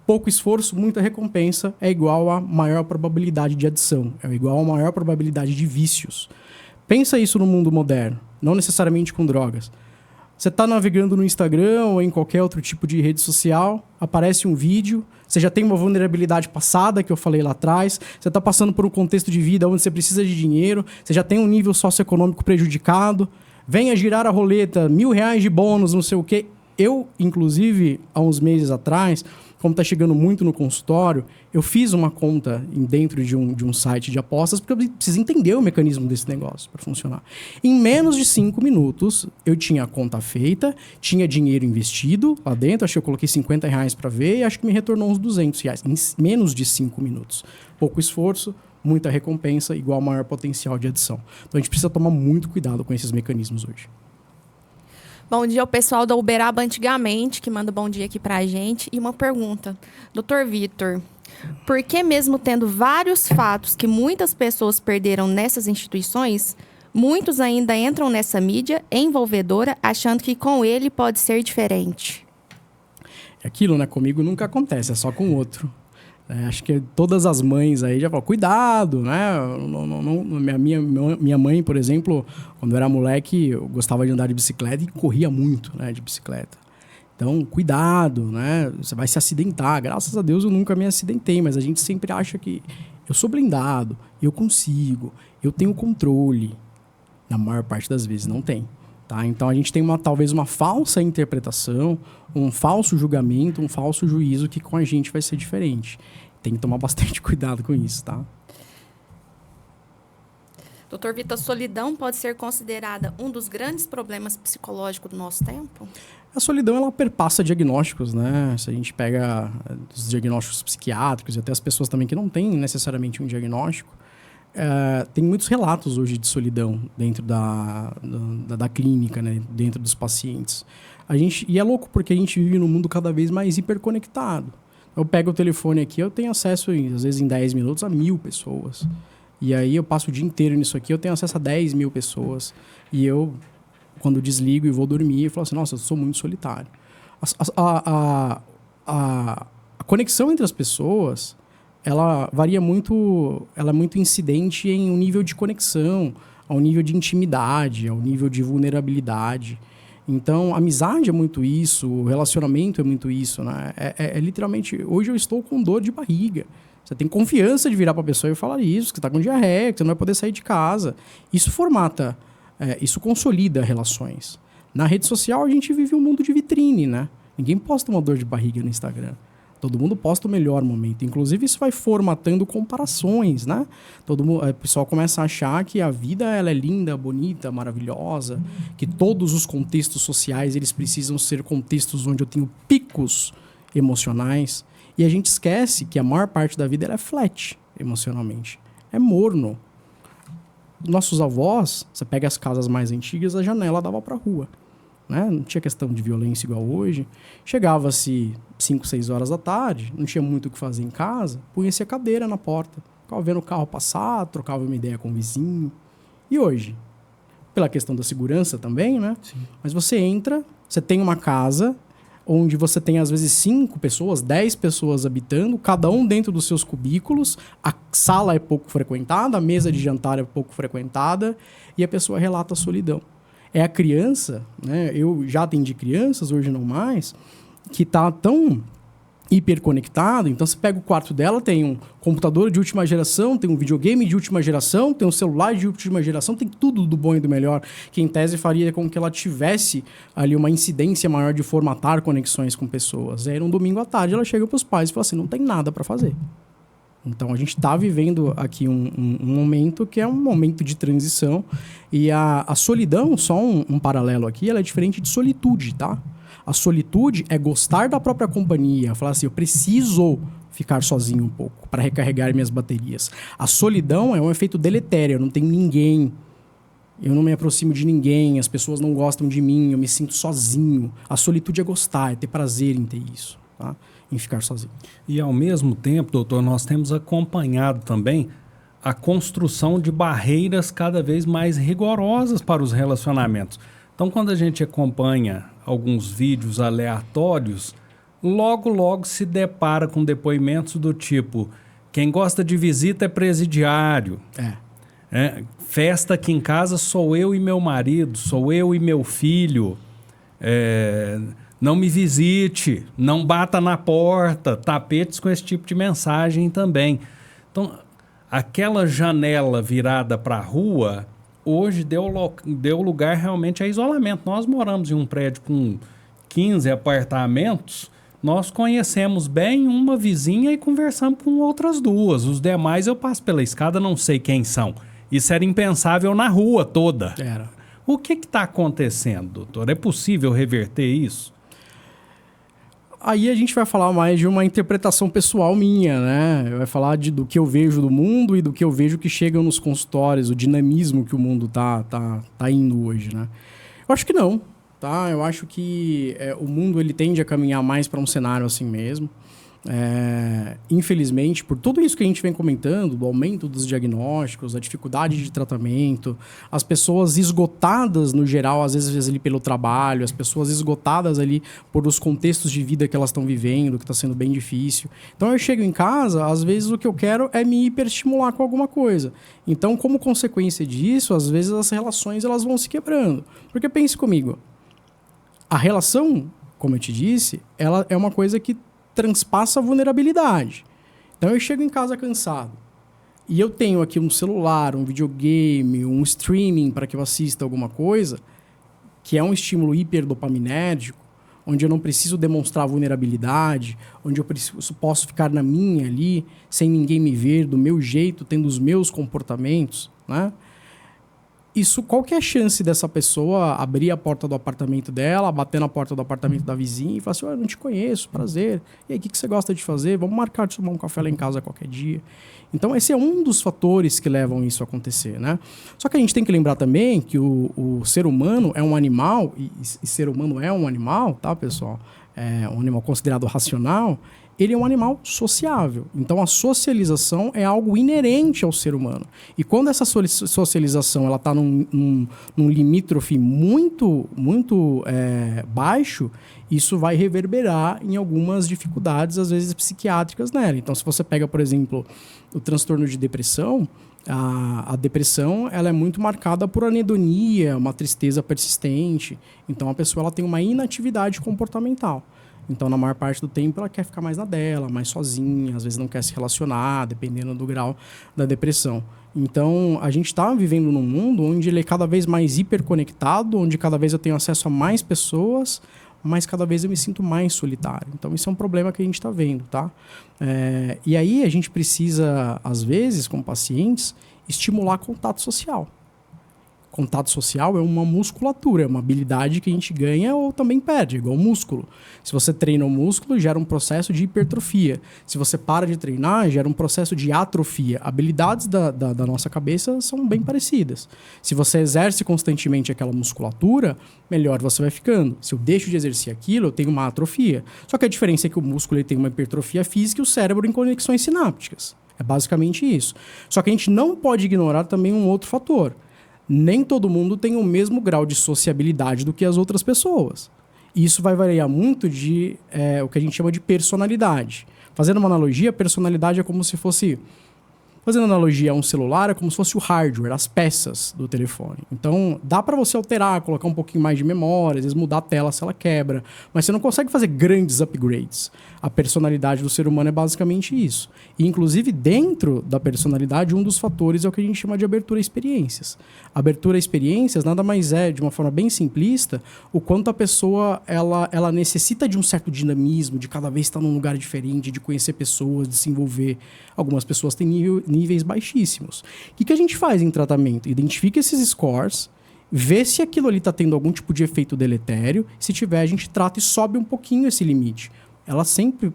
Pouco esforço, muita recompensa é igual a maior probabilidade de adição. É igual a maior probabilidade de vícios. Pensa isso no mundo moderno, não necessariamente com drogas. Você está navegando no Instagram ou em qualquer outro tipo de rede social, aparece um vídeo, você já tem uma vulnerabilidade passada, que eu falei lá atrás, você está passando por um contexto de vida onde você precisa de dinheiro, você já tem um nível socioeconômico prejudicado, venha girar a roleta, R$1.000 de bônus, não sei o quê. Eu, inclusive, há uns meses atrás, como está chegando muito no consultório, eu fiz uma conta dentro de um site de apostas, porque eu preciso entender o mecanismo desse negócio para funcionar. Em menos de 5 minutos, eu tinha a conta feita, tinha dinheiro investido lá dentro, acho que eu coloquei R$50 para ver, e acho que me retornou uns R$200, em menos de 5 minutos. Pouco esforço, muita recompensa, igual maior potencial de adição. Então a gente precisa tomar muito cuidado com esses mecanismos hoje. Bom dia ao pessoal da Uberaba Antigamente, que manda bom dia aqui pra gente. E uma pergunta. Dr. Vitor, por que mesmo tendo vários fatos que muitas pessoas perderam nessas instituições, muitos ainda entram nessa mídia envolvedora achando que com ele pode ser diferente? É aquilo, né? Comigo nunca acontece, é só com o outro. Acho que todas as mães aí já falam, cuidado, né? Minha mãe, por exemplo, quando eu era moleque, eu gostava de andar de bicicleta e corria muito, né, de bicicleta. Então, cuidado, né? Você vai se acidentar. Graças a Deus eu nunca me acidentei, mas a gente sempre acha que eu sou blindado, eu consigo, eu tenho controle. Na maior parte das vezes não tem. Tá? Então a gente tem talvez uma falsa interpretação, um falso julgamento, um falso juízo que com a gente vai ser diferente. Tem que tomar bastante cuidado com isso, tá? Doutor Vitor, a solidão pode ser considerada um dos grandes problemas psicológicos do nosso tempo? A solidão, ela perpassa diagnósticos, né? Se a gente pega os diagnósticos psiquiátricos e até as pessoas também que não têm necessariamente um diagnóstico, tem muitos relatos hoje de solidão dentro da clínica, né? Dentro dos pacientes. E é louco porque a gente vive num mundo cada vez mais hiperconectado. Eu pego o telefone aqui, eu tenho acesso, às vezes em 10 minutos, a 1.000 pessoas. E aí eu passo o dia inteiro nisso aqui, eu tenho acesso a 10.000 pessoas. E eu, quando desligo e vou dormir, eu falo assim, nossa, eu sou muito solitário. A conexão entre as pessoas, ela varia muito, ela é muito incidente em um nível de conexão, ao nível de intimidade, ao nível de vulnerabilidade. Então, a amizade é muito isso, o relacionamento é muito isso, né? Literalmente, hoje eu estou com dor de barriga. Você tem confiança de virar para a pessoa e falar isso, que você está com diarreia, que você não vai poder sair de casa. Isso formata, isso consolida relações. Na rede social, a gente vive um mundo de vitrine, né? Ninguém posta uma dor de barriga no Instagram. Todo mundo posta o melhor momento. Inclusive, isso vai formatando comparações, né? O pessoal começa a achar que a vida ela é linda, bonita, maravilhosa, que todos os contextos sociais eles precisam ser contextos onde eu tenho picos emocionais. E a gente esquece que a maior parte da vida ela é flat emocionalmente. É morno. Nossos avós, você pega as casas mais antigas, a janela dava para a rua. Né? Não tinha questão de violência igual hoje. Chegava-se 5, 6 horas da tarde, não tinha muito o que fazer em casa, punha-se a cadeira na porta. Ficava vendo o carro passar, trocava uma ideia com o vizinho. E hoje? Pela questão da segurança também, né? Sim. Mas você entra, você tem uma casa onde você tem, às vezes, 5 pessoas, 10 pessoas habitando, cada um dentro dos seus cubículos, a sala é pouco frequentada, a mesa de jantar é pouco frequentada, e a pessoa relata a solidão. É a criança, né? Eu já atendi crianças, hoje não mais, que está tão hiperconectado. Então, você pega o quarto dela, tem um computador de última geração, tem um videogame de última geração, tem um celular de última geração, tem tudo do bom e do melhor, que em tese faria com que ela tivesse ali uma incidência maior de formatar conexões com pessoas. Aí, um domingo à tarde, ela chega para os pais e fala assim, não tem nada para fazer. Então, a gente está vivendo aqui um momento que é um momento de transição. E a solidão, só um paralelo aqui, ela é diferente de solitude, tá? A solitude é gostar da própria companhia. Falar assim, eu preciso ficar sozinho um pouco para recarregar minhas baterias. A solidão é um efeito deletério. Eu não tenho ninguém. Eu não me aproximo de ninguém. As pessoas não gostam de mim. Eu me sinto sozinho. A solitude é gostar, é ter prazer em ter isso, tá? Em ficar sozinho. E ao mesmo tempo, doutor, nós temos acompanhado também a construção de barreiras cada vez mais rigorosas para os relacionamentos. Então, quando a gente acompanha alguns vídeos aleatórios, logo se depara com depoimentos do tipo, quem gosta de visita é presidiário. Festa aqui em casa sou eu e meu marido, sou eu e meu filho. Não me visite, não bata na porta, tapetes com esse tipo de mensagem também. Então, aquela janela virada para a rua, hoje deu lugar realmente a isolamento. Nós moramos em um prédio com 15 apartamentos, nós conhecemos bem uma vizinha e conversamos com outras 2. Os demais eu passo pela escada, não sei quem são. Isso era impensável na rua toda. Era. O que está acontecendo, doutor? É possível reverter isso? Aí a gente vai falar mais de uma interpretação pessoal minha, né? Vai falar do que eu vejo do mundo e do que eu vejo que chega nos consultórios, o dinamismo que o mundo tá indo hoje, né? Eu acho que não, tá? Eu acho que o mundo ele tende a caminhar mais para um cenário assim mesmo. Infelizmente, por tudo isso que a gente vem comentando, do aumento dos diagnósticos, a dificuldade de tratamento, as pessoas esgotadas no geral, às vezes ali pelo trabalho, as pessoas esgotadas ali por os contextos de vida que elas estão vivendo, que está sendo bem difícil. Então eu chego em casa, às vezes o que eu quero é me hiperestimular com alguma coisa. Então, como consequência disso, às vezes as relações elas vão se quebrando. Porque pense comigo, a relação, como eu te disse, ela é uma coisa que transpassa a vulnerabilidade. Então eu chego em casa cansado e eu tenho aqui um celular, um videogame, um streaming para que eu assista alguma coisa, que é um estímulo hiperdopaminérgico, onde eu não preciso demonstrar vulnerabilidade, onde eu posso ficar na minha ali, sem ninguém me ver, do meu jeito, tendo os meus comportamentos, né? Isso, qual que é a chance dessa pessoa abrir a porta do apartamento dela, bater na porta do apartamento da vizinha e falar assim, eu não te conheço, prazer. E aí, o que você gosta de fazer? Vamos marcar de tomar um café lá em casa qualquer dia. Então, esse é um dos fatores que levam isso a acontecer, né? Só que a gente tem que lembrar também que o ser humano é um animal, e ser humano é um animal, tá, pessoal? É um animal considerado racional, ele é um animal sociável. Então, a socialização é algo inerente ao ser humano. E quando essa socialização ela está num limítrofe muito baixo, isso vai reverberar em algumas dificuldades, às vezes psiquiátricas nela. Então, se você pega, por exemplo, o transtorno de depressão, a depressão ela é muito marcada por anedonia, uma tristeza persistente. Então, a pessoa ela tem uma inatividade comportamental. Então, na maior parte do tempo, ela quer ficar mais na dela, mais sozinha, às vezes não quer se relacionar, dependendo do grau da depressão. Então, a gente está vivendo num mundo onde ele é cada vez mais hiperconectado, onde cada vez eu tenho acesso a mais pessoas, mas cada vez eu me sinto mais solitário. Então, isso é um problema que a gente está vendo, tá? E aí, a gente precisa, às vezes, como pacientes, estimular contato social. Contato social é uma musculatura, é uma habilidade que a gente ganha ou também perde, igual músculo. Se você treina o músculo, gera um processo de hipertrofia. Se você para de treinar, gera um processo de atrofia. Habilidades da nossa cabeça são bem parecidas. Se você exerce constantemente aquela musculatura, melhor você vai ficando. Se eu deixo de exercer aquilo, eu tenho uma atrofia. Só que a diferença é que o músculo ele tem uma hipertrofia física e o cérebro em conexões sinápticas. É basicamente isso. Só que a gente não pode ignorar também um outro fator. Nem todo mundo tem o mesmo grau de sociabilidade do que as outras pessoas. E isso vai variar muito de o que a gente chama de personalidade. Fazendo uma analogia, a personalidade é como se fosse... Fazendo analogia a um celular, é como se fosse o hardware, as peças do telefone. Então, dá para você alterar, colocar um pouquinho mais de memória, às vezes mudar a tela se ela quebra, mas você não consegue fazer grandes upgrades. A personalidade do ser humano é basicamente isso. E, inclusive, dentro da personalidade, um dos fatores é o que a gente chama de abertura a experiências. Abertura a experiências nada mais é, de uma forma bem simplista, o quanto a pessoa ela necessita de um certo dinamismo, de cada vez estar num lugar diferente, de conhecer pessoas, de se envolver. Algumas pessoas têm níveis baixíssimos. O que a gente faz em tratamento? Identifica esses scores, vê se aquilo ali está tendo algum tipo de efeito deletério. Se tiver, a gente trata e sobe um pouquinho esse limite.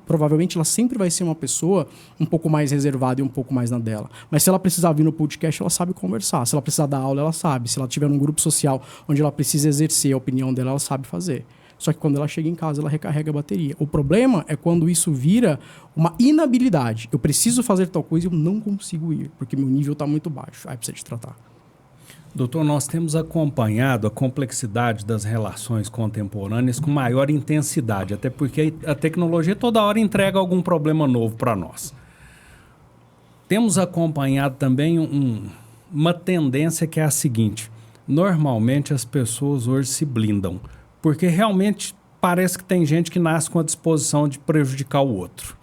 Provavelmente ela sempre vai ser uma pessoa um pouco mais reservada e um pouco mais na dela. Mas se ela precisar vir no podcast, ela sabe conversar. Se ela precisar dar aula, ela sabe. Se ela estiver num grupo social onde ela precisa exercer a opinião dela, ela sabe fazer. Só que quando ela chega em casa, ela recarrega a bateria. O problema é quando isso vira uma inabilidade. Eu preciso fazer tal coisa e eu não consigo ir, porque meu nível está muito baixo. Aí precisa de tratar. Doutor, nós temos acompanhado a complexidade das relações contemporâneas com maior intensidade, até porque a tecnologia toda hora entrega algum problema novo para nós. Temos acompanhado também uma tendência que é a seguinte: normalmente as pessoas hoje se blindam, porque realmente parece que tem gente que nasce com a disposição de prejudicar o outro.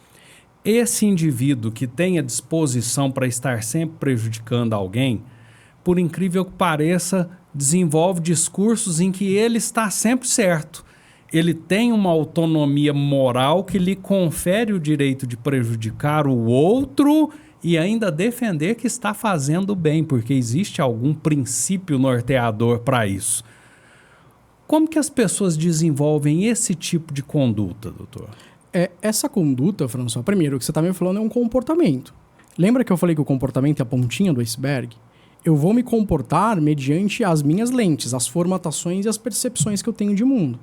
Esse indivíduo que tem a disposição para estar sempre prejudicando alguém, por incrível que pareça, desenvolve discursos em que ele está sempre certo. Ele tem uma autonomia moral que lhe confere o direito de prejudicar o outro e ainda defender que está fazendo bem, porque existe algum princípio norteador para isso. Como que as pessoas desenvolvem esse tipo de conduta, doutor? Essa conduta, François, primeiro, o que você está me falando é um comportamento. Lembra que eu falei que o comportamento é a pontinha do iceberg? Eu vou me comportar mediante as minhas lentes, as formatações e as percepções que eu tenho de mundo.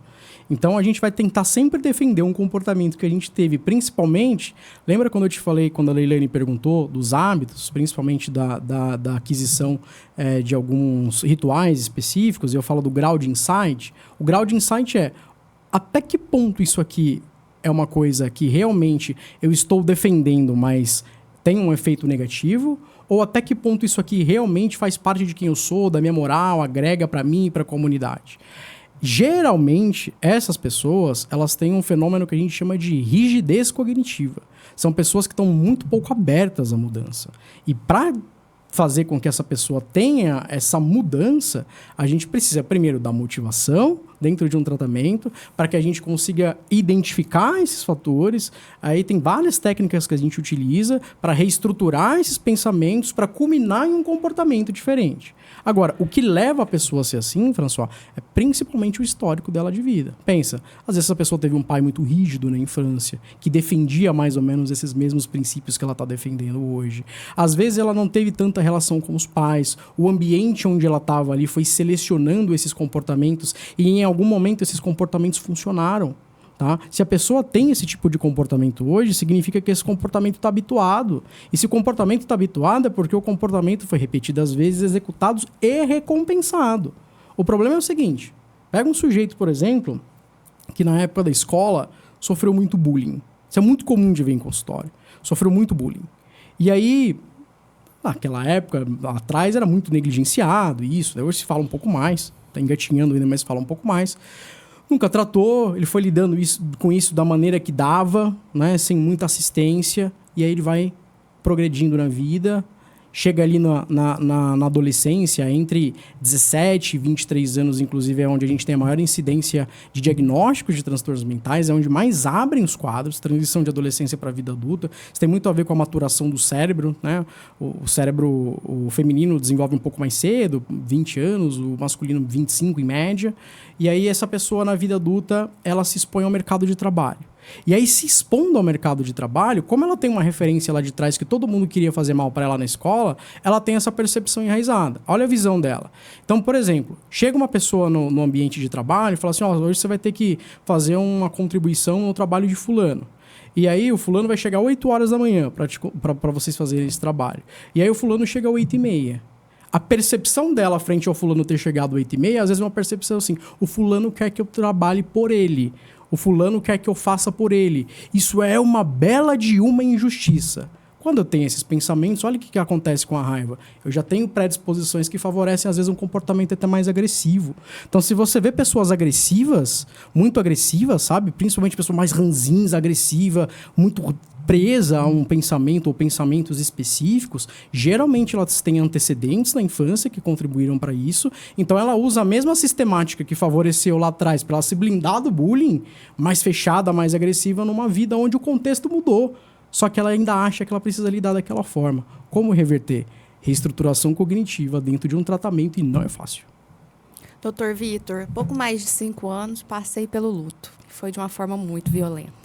Então, a gente vai tentar sempre defender um comportamento que a gente teve, principalmente... Lembra quando eu te falei, quando a Leilane perguntou dos hábitos, principalmente da aquisição de alguns rituais específicos, e eu falo do grau de insight. O grau de insight é até que ponto isso aqui é uma coisa que realmente eu estou defendendo, mas tem um efeito negativo, ou até que ponto isso aqui realmente faz parte de quem eu sou, da minha moral, agrega para mim e para a comunidade. Geralmente, essas pessoas, elas têm um fenômeno que a gente chama de rigidez cognitiva. São pessoas que estão muito pouco abertas à mudança. E para fazer com que essa pessoa tenha essa mudança, a gente precisa primeiro da motivação dentro de um tratamento para que a gente consiga identificar esses fatores. Aí tem várias técnicas que a gente utiliza para reestruturar esses pensamentos para culminar em um comportamento diferente. Agora, o que leva a pessoa a ser assim, François, é principalmente o histórico dela de vida. Pensa, às vezes essa pessoa teve um pai muito rígido na infância, que defendia mais ou menos esses mesmos princípios que ela está defendendo hoje. Às vezes ela não teve tanta relação com os pais, o ambiente onde ela estava ali foi selecionando esses comportamentos e em algum momento esses comportamentos funcionaram. Tá? Se a pessoa tem esse tipo de comportamento hoje, significa que esse comportamento está habituado. E se o comportamento está habituado é porque o comportamento foi repetidas vezes, executado e recompensado. O problema é o seguinte, pega um sujeito, por exemplo, que na época da escola sofreu muito bullying. Isso é muito comum de ver em consultório. Sofreu muito bullying. E aí, naquela época, atrás era muito negligenciado, isso. Hoje se fala um pouco mais, está engatinhando ainda, mas se fala um pouco mais. Nunca tratou, ele foi lidando com isso da maneira que dava, né, sem muita assistência, e aí ele vai progredindo na vida, chega ali na adolescência, entre 17 e 23 anos, inclusive, é onde a gente tem a maior incidência de diagnósticos de transtornos mentais, é onde mais abrem os quadros, transição de adolescência para a vida adulta. Isso tem muito a ver com a maturação do cérebro, né? O cérebro, o feminino desenvolve um pouco mais cedo, 20 anos, o masculino 25 em média, e aí essa pessoa na vida adulta, ela se expõe ao mercado de trabalho. E aí, se expondo ao mercado de trabalho, como ela tem uma referência lá de trás que todo mundo queria fazer mal para ela na escola, ela tem essa percepção enraizada. Olha a visão dela. Então, por exemplo, chega uma pessoa no ambiente de trabalho e fala assim, hoje você vai ter que fazer uma contribuição no trabalho de fulano. E aí o fulano vai chegar às 8 horas da manhã para vocês fazerem esse trabalho. E aí o fulano chega às 8h30. A percepção dela frente ao fulano ter chegado às 8h30, às vezes é uma percepção assim, o fulano quer que eu trabalhe por ele. O fulano quer que eu faça por ele. Isso é uma bela de uma injustiça. Quando eu tenho esses pensamentos, olha o que acontece com a raiva. Eu já tenho predisposições que favorecem, às vezes, um comportamento até mais agressivo. Então, se você vê pessoas agressivas, muito agressivas, sabe? Principalmente pessoas mais ranzinhas, agressiva, muito presa a um pensamento ou pensamentos específicos, geralmente elas têm antecedentes na infância que contribuíram para isso, então ela usa a mesma sistemática que favoreceu lá atrás para ela se blindar do bullying, mais fechada, mais agressiva, numa vida onde o contexto mudou, só que ela ainda acha que ela precisa lidar daquela forma. Como reverter? Reestruturação cognitiva dentro de um tratamento, e não é fácil. Doutor Vitor, pouco mais de 5 anos, passei pelo luto. Foi de uma forma muito violenta.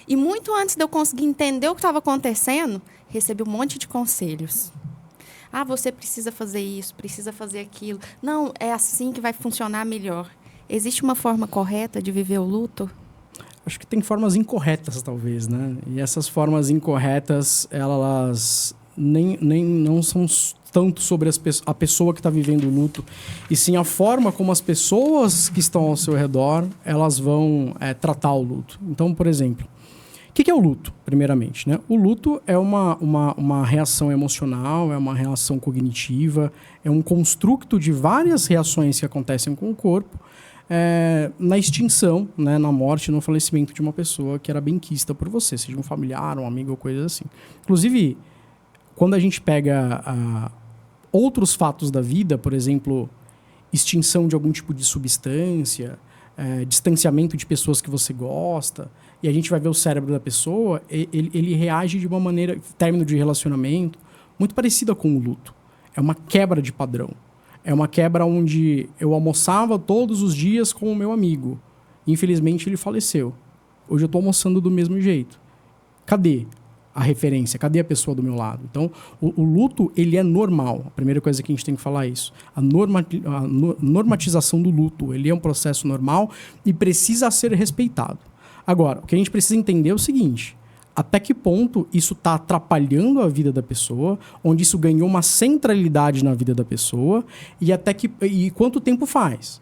E muito antes de eu conseguir entender o que estava acontecendo, recebi um monte de conselhos. Ah, você precisa fazer isso, precisa fazer aquilo. Não, é assim que vai funcionar melhor. Existe uma forma correta de viver o luto? Acho que tem formas incorretas, talvez, né? E essas formas incorretas, elas não são tanto sobre a pessoa que está vivendo o luto, e sim a forma como as pessoas que estão ao seu redor, elas vão tratar o luto. Então, por exemplo, o que é o luto, primeiramente, né? O luto é uma reação emocional, é uma reação cognitiva, é um construto de várias reações que acontecem com o corpo na extinção, né, na morte, no falecimento de uma pessoa que era benquista por você, seja um familiar, um amigo ou coisa assim. Inclusive, quando a gente pega outros fatos da vida, por exemplo, extinção de algum tipo de substância, distanciamento de pessoas que você gosta, e a gente vai ver o cérebro da pessoa, ele reage de uma maneira, término de relacionamento, muito parecida com o luto. É uma quebra de padrão. É uma quebra onde eu almoçava todos os dias com o meu amigo. Infelizmente, ele faleceu. Hoje eu estou almoçando do mesmo jeito. Cadê a referência? Cadê a pessoa do meu lado? Então, o luto, ele é normal. A primeira coisa que a gente tem que falar é isso. A normatização do luto, ele é um processo normal e precisa ser respeitado. Agora, o que a gente precisa entender é o seguinte: até que ponto isso está atrapalhando a vida da pessoa, onde isso ganhou uma centralidade na vida da pessoa, e quanto tempo faz?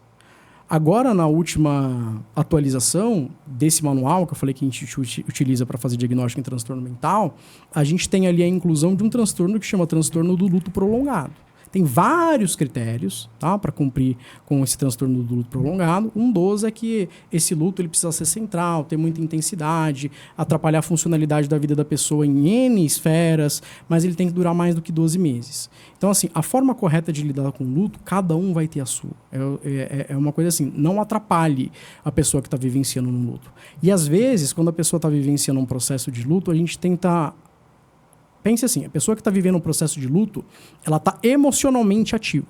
Agora, na última atualização desse manual, que eu falei que a gente utiliza para fazer diagnóstico em transtorno mental, a gente tem ali a inclusão de um transtorno que chama transtorno do luto prolongado. Tem vários critérios, tá, para cumprir com esse transtorno do luto prolongado. Um dos é que esse luto ele precisa ser central, ter muita intensidade, atrapalhar a funcionalidade da vida da pessoa em N esferas, mas ele tem que durar mais do que 12 meses. Então, assim, a forma correta de lidar com o luto, cada um vai ter a sua. É uma coisa assim, não atrapalhe a pessoa que está vivenciando um luto. E, às vezes, quando a pessoa está vivenciando um processo de luto, a gente tenta... Pense assim, a pessoa que está vivendo um processo de luto, ela está emocionalmente ativa.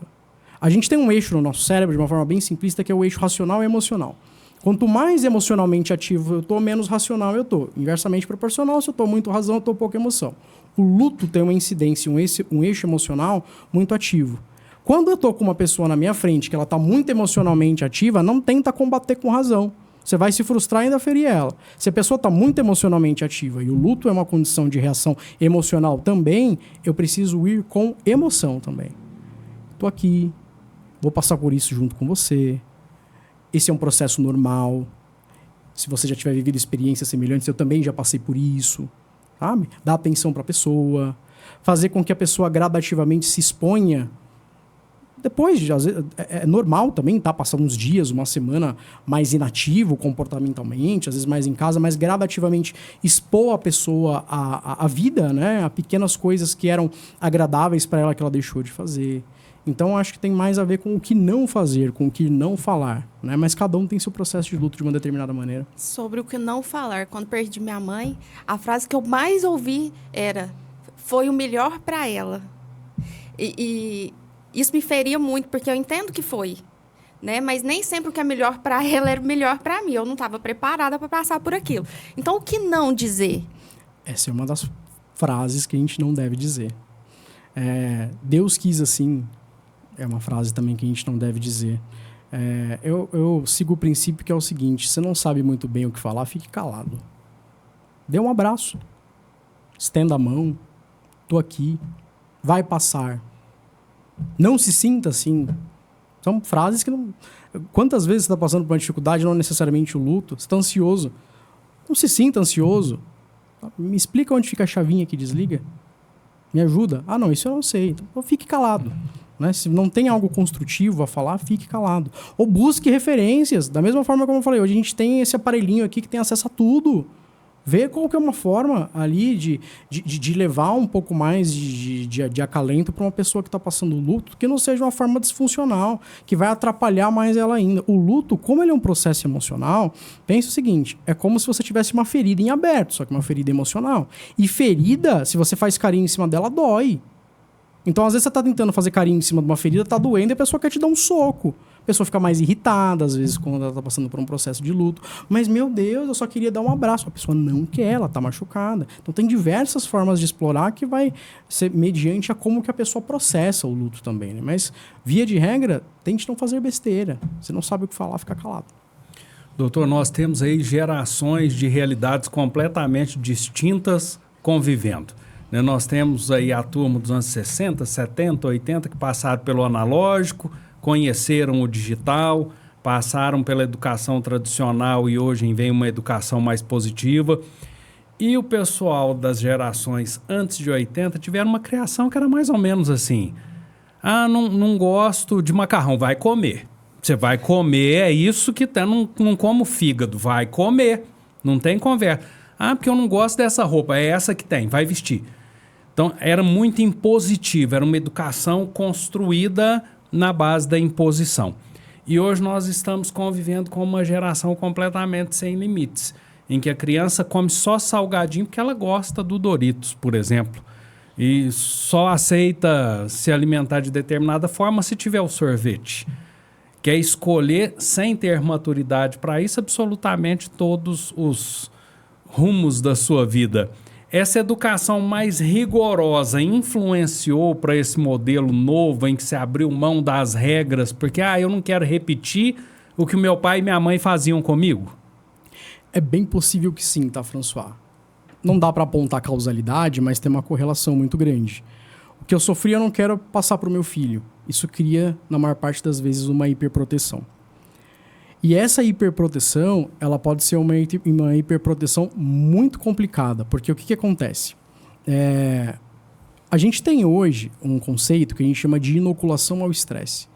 A gente tem um eixo no nosso cérebro, de uma forma bem simplista, que é o eixo racional e emocional. Quanto mais emocionalmente ativo eu estou, menos racional eu estou. Inversamente proporcional, se eu estou muito razão, eu estou pouca emoção. O luto tem uma incidência, um eixo emocional muito ativo. Quando eu estou com uma pessoa na minha frente que ela está muito emocionalmente ativa, não tenta combater com razão. Você vai se frustrar e ainda ferir ela. Se a pessoa está muito emocionalmente ativa e o luto é uma condição de reação emocional também, eu preciso ir com emoção também. Estou aqui, vou passar por isso junto com você. Esse é um processo normal. Se você já tiver vivido experiências semelhantes, eu também já passei por isso. Sabe? Dar atenção para a pessoa. Fazer com que a pessoa gradativamente se exponha. Depois, às vezes, é normal também, tá? Passar uns dias, uma semana mais inativo comportamentalmente, às vezes mais em casa, mas gradativamente expor a pessoa à vida, né? A pequenas coisas que eram agradáveis para ela que ela deixou de fazer. Então, acho que tem mais a ver com o que não fazer, com o que não falar, né? Mas cada um tem seu processo de luto de uma determinada maneira. Sobre o que não falar, quando perdi minha mãe, a frase que eu mais ouvi era: foi o melhor para ela. E isso me feria muito, porque eu entendo que foi, né? Mas nem sempre o que é melhor para ela era o melhor para mim. Eu não estava preparada para passar por aquilo. Então, o que não dizer? Essa é uma das frases que a gente não deve dizer. Deus quis assim, é uma frase também que a gente não deve dizer. Eu sigo o princípio que é o seguinte: você não sabe muito bem o que falar, fique calado. Dê um abraço. Estenda a mão. Tô aqui. Vai passar. Não se sinta assim. São frases que não... Quantas vezes você está passando por uma dificuldade, não necessariamente o luto, você está ansioso. Não se sinta ansioso. Me explica onde fica a chavinha que desliga. Me ajuda. Ah, não, isso eu não sei. Então fique calado. Né? Se não tem algo construtivo a falar, fique calado. Ou busque referências. Da mesma forma como eu falei, hoje a gente tem esse aparelhinho aqui que tem acesso a tudo. Vê qual que é uma forma ali de levar um pouco mais de acalento para uma pessoa que está passando luto, que não seja uma forma disfuncional, que vai atrapalhar mais ela ainda. O luto, como ele é um processo emocional, pensa o seguinte: é como se você tivesse uma ferida em aberto, só que uma ferida emocional. E ferida, se você faz carinho em cima dela, dói. Então, às vezes, você está tentando fazer carinho em cima de uma ferida, está doendo, e a pessoa quer te dar um soco. A pessoa fica mais irritada, às vezes, quando ela está passando por um processo de luto. Mas, meu Deus, eu só queria dar um abraço. A pessoa não quer, ela está machucada. Então, tem diversas formas de explorar que vai ser mediante a como que a pessoa processa o luto também, né? Mas, via de regra, tente não fazer besteira. Você não sabe o que falar, fica calado. Doutor, nós temos aí gerações de realidades completamente distintas convivendo. Nós temos aí a turma dos anos 60, 70, 80 que passaram pelo analógico, conheceram o digital, passaram pela educação tradicional e hoje vem uma educação mais positiva. E o pessoal das gerações antes de 80 tiveram uma criação que era mais ou menos assim: ah, não gosto de macarrão, vai comer. Você vai comer, é isso que tá, não como fígado, vai comer, não tem conversa. Ah, porque eu não gosto dessa roupa, é essa que tem, vai vestir. Então, era muito impositiva, era uma educação construída na base da imposição. E hoje nós estamos convivendo com uma geração completamente sem limites, em que a criança come só salgadinho porque ela gosta do Doritos, por exemplo, e só aceita se alimentar de determinada forma se tiver o sorvete. Quer escolher, sem ter maturidade para isso, absolutamente todos os rumos da sua vida. Essa educação mais rigorosa influenciou para esse modelo novo em que se abriu mão das regras, porque eu não quero repetir o que o meu pai e minha mãe faziam comigo? É bem possível que sim, tá, François? Não dá para apontar causalidade, mas tem uma correlação muito grande. O que eu sofri eu não quero passar para o meu filho. Isso cria, na maior parte das vezes, uma hiperproteção. E essa hiperproteção, ela pode ser uma hiperproteção muito complicada, porque o que acontece? A gente tem hoje um conceito que a gente chama de inoculação ao estresse.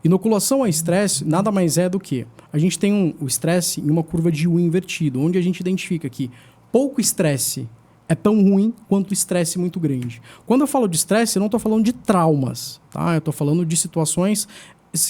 Inoculação ao estresse nada mais é do que a gente tem o estresse em uma curva de U invertido, onde a gente identifica que pouco estresse é tão ruim quanto o estresse muito grande. Quando eu falo de estresse, eu não estou falando de traumas, tá? Eu estou falando de situações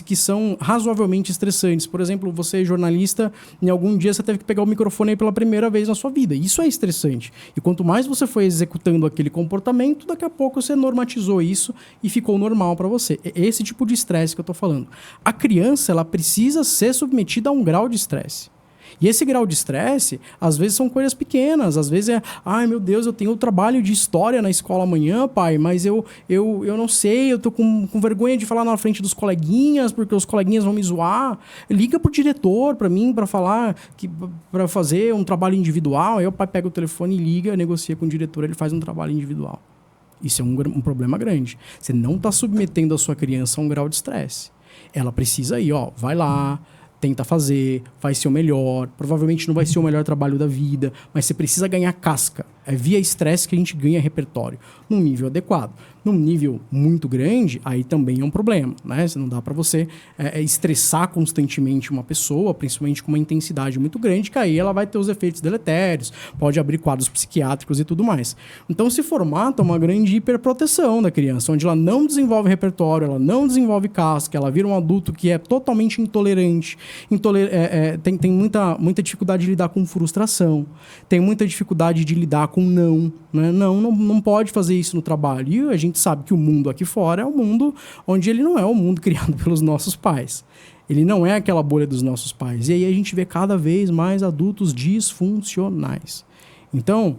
que são razoavelmente estressantes. Por exemplo, você é jornalista, em algum dia você teve que pegar o microfone aí pela primeira vez na sua vida. Isso é estressante. E quanto mais você foi executando aquele comportamento, daqui a pouco você normatizou isso e ficou normal para você. É esse tipo de estresse que eu estou falando. A criança, ela precisa ser submetida a um grau de estresse. E esse grau de estresse, às vezes são coisas pequenas, às vezes é, ai meu Deus, eu tenho trabalho de história na escola amanhã, pai, mas eu não sei, eu tô com vergonha de falar na frente dos coleguinhas, porque os coleguinhas vão me zoar. Liga pro diretor para mim, para falar, para fazer um trabalho individual. Aí o pai pega o telefone e liga, negocia com o diretor, ele faz um trabalho individual. Isso é um problema grande. Você não está submetendo a sua criança a um grau de estresse. Ela precisa ir, ó, vai lá, tenta fazer, faz seu melhor. Provavelmente não vai ser o melhor trabalho da vida, mas você precisa ganhar casca. É via estresse que a gente ganha repertório, num nível adequado. Num nível muito grande, aí também é um problema, né? Não dá para você estressar constantemente uma pessoa, principalmente com uma intensidade muito grande, que aí ela vai ter os efeitos deletérios, pode abrir quadros psiquiátricos e tudo mais. Então se formata uma grande hiperproteção da criança, onde ela não desenvolve repertório, ela não desenvolve casca, ela vira um adulto que é totalmente intolerante, tem muita dificuldade de lidar com frustração, tem muita dificuldade de lidar com não, né? Não pode fazer isso no trabalho. E a gente sabe que o mundo aqui fora é um mundo onde ele não é o mundo criado pelos nossos pais. Ele não é aquela bolha dos nossos pais. E aí a gente vê cada vez mais adultos disfuncionais. Então,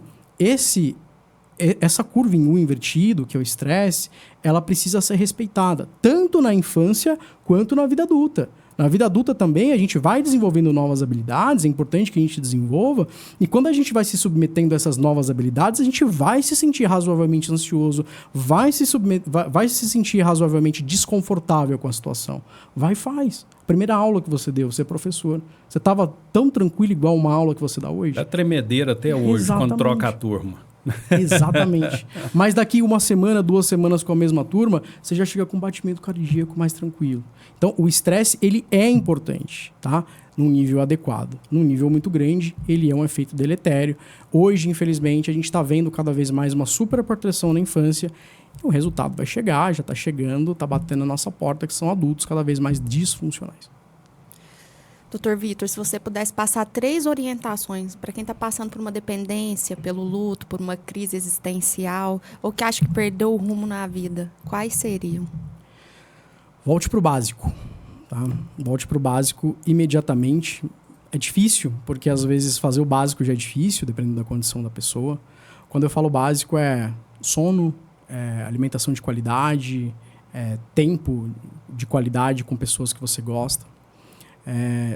essa curva em U invertido, que é o estresse, ela precisa ser respeitada, tanto na infância quanto na vida adulta. Na vida adulta também a gente vai desenvolvendo novas habilidades, é importante que a gente desenvolva, e quando a gente vai se submetendo a essas novas habilidades, a gente vai se sentir razoavelmente ansioso, vai se sentir razoavelmente desconfortável com a situação. Vai e faz. Primeira aula que você deu, você é professor. Você estava tão tranquilo igual uma aula que você dá hoje? É tremedeira até hoje, Exatamente. quando troca a turma. Exatamente. Mas daqui uma semana, 2 semanas com a mesma turma, você já chega com um batimento cardíaco mais tranquilo. Então, o estresse, ele é importante, tá? Num nível adequado. Num nível muito grande, ele é um efeito deletério. Hoje, infelizmente, a gente está vendo cada vez mais uma superproteção na infância. E o resultado vai chegar, já está chegando, está batendo na nossa porta, que são adultos cada vez mais disfuncionais. Doutor Vitor, se você pudesse passar 3 orientações para quem está passando por uma dependência, pelo luto, por uma crise existencial, ou que acha que perdeu o rumo na vida, quais seriam? Volte para o básico. Tá? Volte para o básico imediatamente. É difícil, porque às vezes fazer o básico já é difícil, dependendo da condição da pessoa. Quando eu falo básico, é sono, alimentação de qualidade, tempo de qualidade com pessoas que você gosta.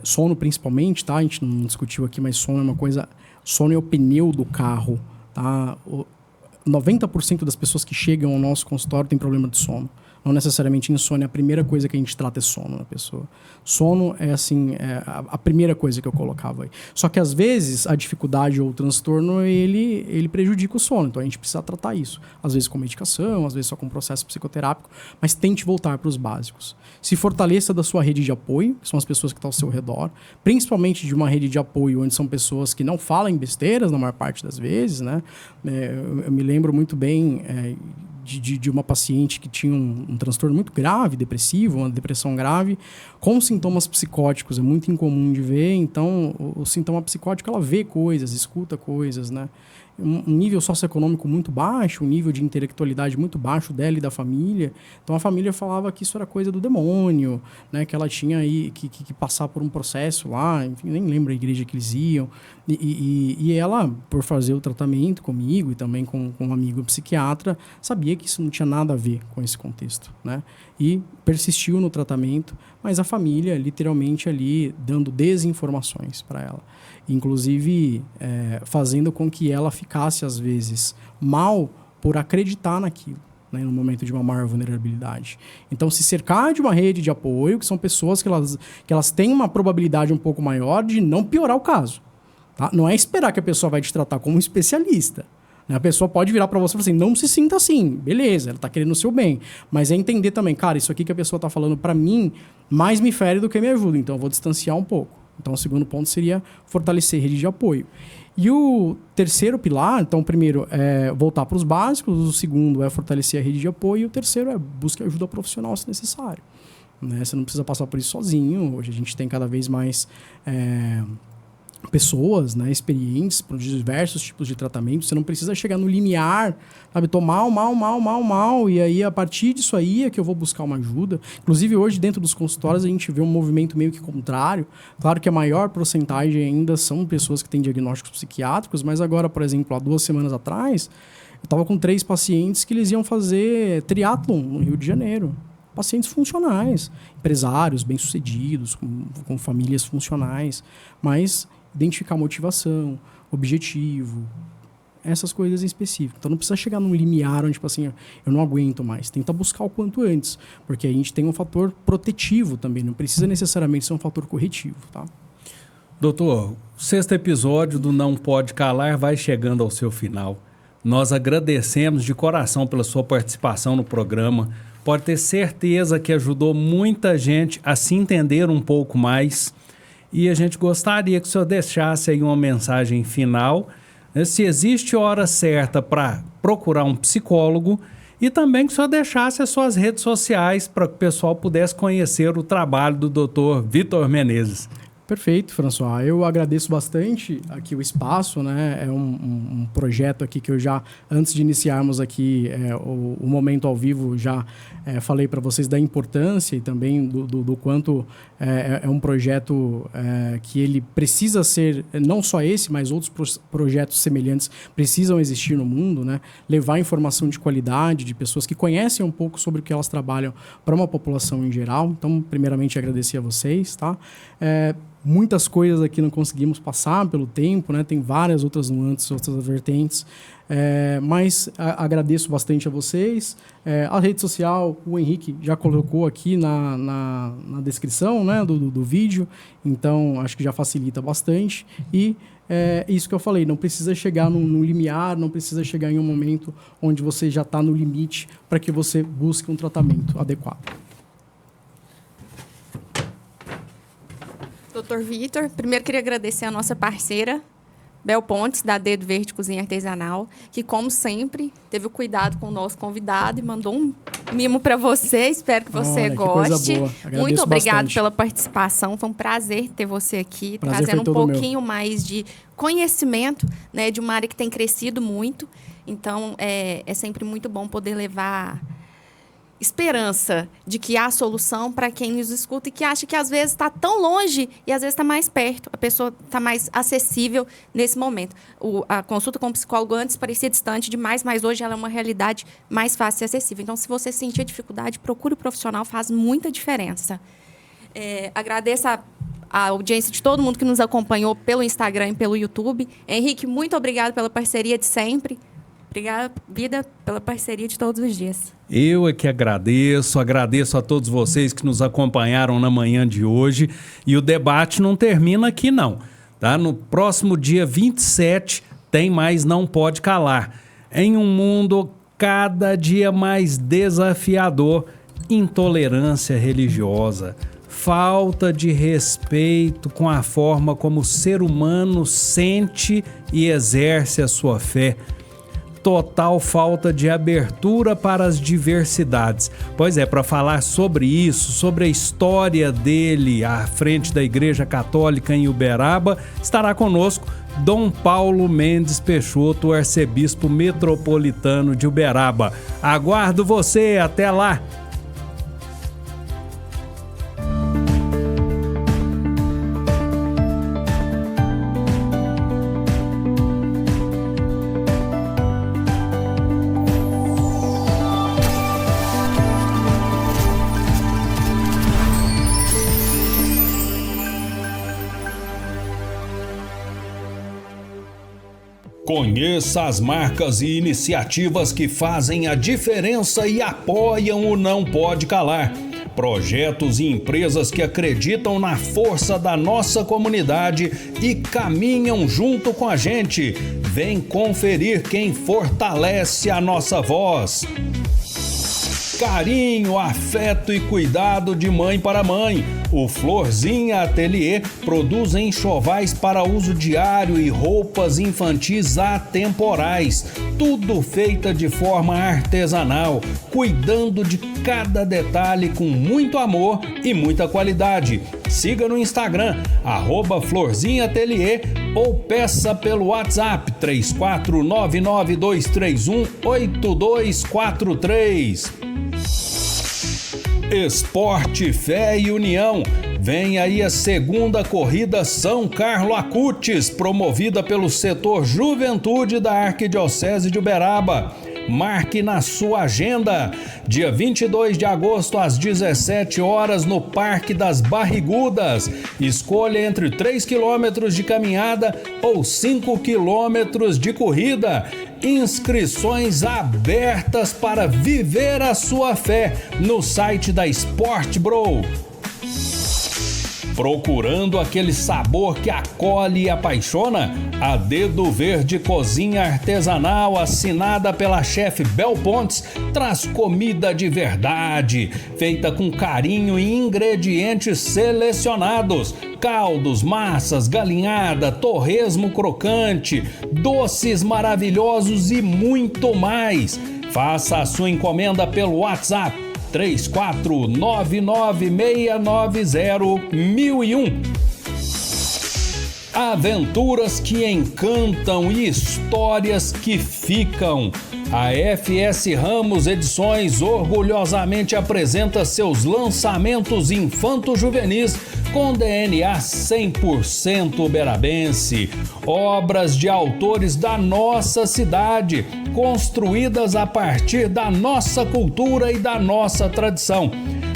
Sono principalmente, tá? A gente não discutiu aqui, mas sono é uma coisa... Sono é o pneu do carro, tá? 90% das pessoas que chegam ao nosso consultório têm problema de sono. Não necessariamente insônia, a primeira coisa que a gente trata é sono na pessoa. Sono é assim, a primeira coisa que eu colocava aí. Só que às vezes a dificuldade ou o transtorno, ele prejudica o sono, então a gente precisa tratar isso. Às vezes com medicação, às vezes só com processo psicoterápico, mas tente voltar para os básicos. Se fortaleça da sua rede de apoio, que são as pessoas que estão ao seu redor, principalmente de uma rede de apoio onde são pessoas que não falam besteiras na maior parte das vezes, né? Eu me lembro muito bem de uma paciente que tinha um transtorno muito grave, depressivo, uma depressão grave, com sintomas psicóticos. É muito incomum de ver, então o sintoma psicótico, ela vê coisas, escuta coisas, né? Um nível socioeconômico muito baixo, um nível de intelectualidade muito baixo dela e da família. Então a família falava que isso era coisa do demônio, né? Que ela tinha aí que passar por um processo lá, enfim, nem lembro a igreja que eles iam. E ela, por fazer o tratamento comigo e também com um amigo psiquiatra, sabia que isso não tinha nada a ver com esse contexto, né? E persistiu no tratamento, mas a família literalmente ali dando desinformações para ela. Inclusive fazendo com que ela ficasse, às vezes, mal por acreditar naquilo, né, no momento de uma maior vulnerabilidade. Então, se cercar de uma rede de apoio, que são pessoas que elas têm uma probabilidade um pouco maior de não piorar o caso. Tá? Não é esperar que a pessoa vai te tratar como um especialista. A pessoa pode virar para você e falar assim, não se sinta assim, beleza, ela tá querendo o seu bem. Mas é entender também, cara, isso aqui que a pessoa tá falando para mim, mais me fere do que me ajuda, então eu vou distanciar um pouco. Então o segundo ponto seria fortalecer a rede de apoio. E o terceiro pilar, então o primeiro é voltar para os básicos, o segundo é fortalecer a rede de apoio, e o terceiro é buscar ajuda profissional se necessário. Né? Você não precisa passar por isso sozinho, hoje a gente tem cada vez mais pessoas, né, experientes para diversos tipos de tratamento. Você não precisa chegar no limiar, sabe, tô mal, e aí a partir disso aí é que eu vou buscar uma ajuda. Inclusive hoje dentro dos consultórios a gente vê um movimento meio que contrário. Claro que a maior porcentagem ainda são pessoas que têm diagnósticos psiquiátricos, mas agora, por exemplo, há 2 semanas atrás, eu estava com 3 pacientes que eles iam fazer triatlon no Rio de Janeiro. Pacientes funcionais, empresários bem-sucedidos, com famílias funcionais, mas identificar motivação, objetivo, essas coisas em específico. Então não precisa chegar num limiar onde, tipo assim, eu não aguento mais. Tenta buscar o quanto antes, porque a gente tem um fator protetivo também, não precisa necessariamente ser um fator corretivo, tá? Doutor, o 6º episódio do Não Pode Calar vai chegando ao seu final. Nós agradecemos de coração pela sua participação no programa. Pode ter certeza que ajudou muita gente a se entender um pouco mais. E a gente gostaria que o senhor deixasse aí uma mensagem final, né, se existe hora certa para procurar um psicólogo, e também que o senhor deixasse as suas redes sociais para que o pessoal pudesse conhecer o trabalho do Dr. Vitor Menezes. Perfeito, François. Eu agradeço bastante aqui o espaço, né? É um projeto aqui que eu já, antes de iniciarmos aqui o momento ao vivo, já falei para vocês da importância e também do quanto é um projeto que ele precisa ser, não só esse, mas outros projetos semelhantes precisam existir no mundo, né? Levar informação de qualidade de pessoas que conhecem um pouco sobre o que elas trabalham para uma população em geral. Então, primeiramente, agradecer a vocês, tá? Muitas coisas aqui não conseguimos passar pelo tempo, né? Tem várias outras nuances, outras vertentes, mas agradeço bastante a vocês. A rede social, o Henrique já colocou aqui na descrição, né, do vídeo, então acho que já facilita bastante. E isso que eu falei, não precisa chegar num limiar, não precisa chegar em um momento onde você já está no limite para que você busque um tratamento adequado. Doutor Vitor, primeiro queria agradecer a nossa parceira, Bel Pontes, da Dedo Verde Cozinha Artesanal, que, como sempre, teve o cuidado com o nosso convidado e mandou um mimo para você. Espero que você goste. Que coisa boa. Muito obrigado bastante pela participação. Foi um prazer ter você aqui, prazer trazendo um pouquinho mais de conhecimento, né, de uma área que tem crescido muito. Então, é sempre muito bom poder levar esperança de que há solução para quem nos escuta e que acha que às vezes está tão longe e às vezes está mais perto, a pessoa está mais acessível nesse momento. A consulta com o psicólogo antes parecia distante demais, mas hoje ela é uma realidade mais fácil e acessível. Então, se você sentir dificuldade, procure o profissional, faz muita diferença. Agradeço a audiência de todo mundo que nos acompanhou pelo Instagram e pelo YouTube. Henrique, muito obrigado pela parceria de sempre. Obrigada, Vida, pela parceria de todos os dias. Eu é que agradeço a todos vocês que nos acompanharam na manhã de hoje. E o debate não termina aqui, não. Tá? No próximo dia 27 tem mais Não Pode Calar. Em um mundo cada dia mais desafiador, intolerância religiosa, falta de respeito com a forma como o ser humano sente e exerce a sua fé, total falta de abertura para as diversidades. Pois é, para falar sobre isso, sobre a história dele à frente da Igreja Católica em Uberaba, estará conosco Dom Paulo Mendes Peixoto, arcebispo metropolitano de Uberaba. Aguardo você, até lá! Conheça as marcas e iniciativas que fazem a diferença e apoiam o Não Pode Calar. Projetos e empresas que acreditam na força da nossa comunidade e caminham junto com a gente. Vem conferir quem fortalece a nossa voz. Carinho, afeto e cuidado de mãe para mãe. O Florzinha Ateliê produz enxovais para uso diário e roupas infantis atemporais. Tudo feita de forma artesanal, cuidando de cada detalhe com muito amor e muita qualidade. Siga no Instagram, @Florzinha Ateliê, ou peça pelo WhatsApp 3499-231-8243. Esporte, Fé e União. Vem aí a segunda corrida São Carlo Acutis, promovida pelo setor Juventude da Arquidiocese de Uberaba. Marque na sua agenda. Dia 22 de agosto, às 17 horas, no Parque das Barrigudas. Escolha entre 3 quilômetros de caminhada ou 5 quilômetros de corrida. Inscrições abertas para viver a sua fé no site da Sport Bro. Procurando aquele sabor que acolhe e apaixona? A Dedo Verde Cozinha Artesanal, assinada pela chefe Bel Pontes, traz comida de verdade, feita com carinho e ingredientes selecionados. Caldos, massas, galinhada, torresmo crocante, doces maravilhosos e muito mais. Faça a sua encomenda pelo WhatsApp 3499690101. Aventuras que encantam e histórias que ficam. A FS Ramos Edições orgulhosamente apresenta seus lançamentos infanto-juvenis com DNA 100% uberabense. Obras de autores da nossa cidade, construídas a partir da nossa cultura e da nossa tradição.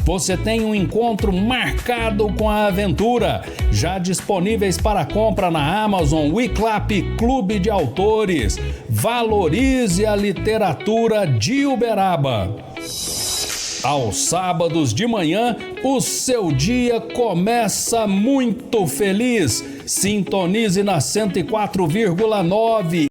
Você tem um encontro marcado com a aventura, já disponíveis para compra na Amazon, Wiclap, Clube de Autores. Valorize a literatura de Uberaba. Aos sábados de manhã, o seu dia começa muito feliz. Sintonize na 104,9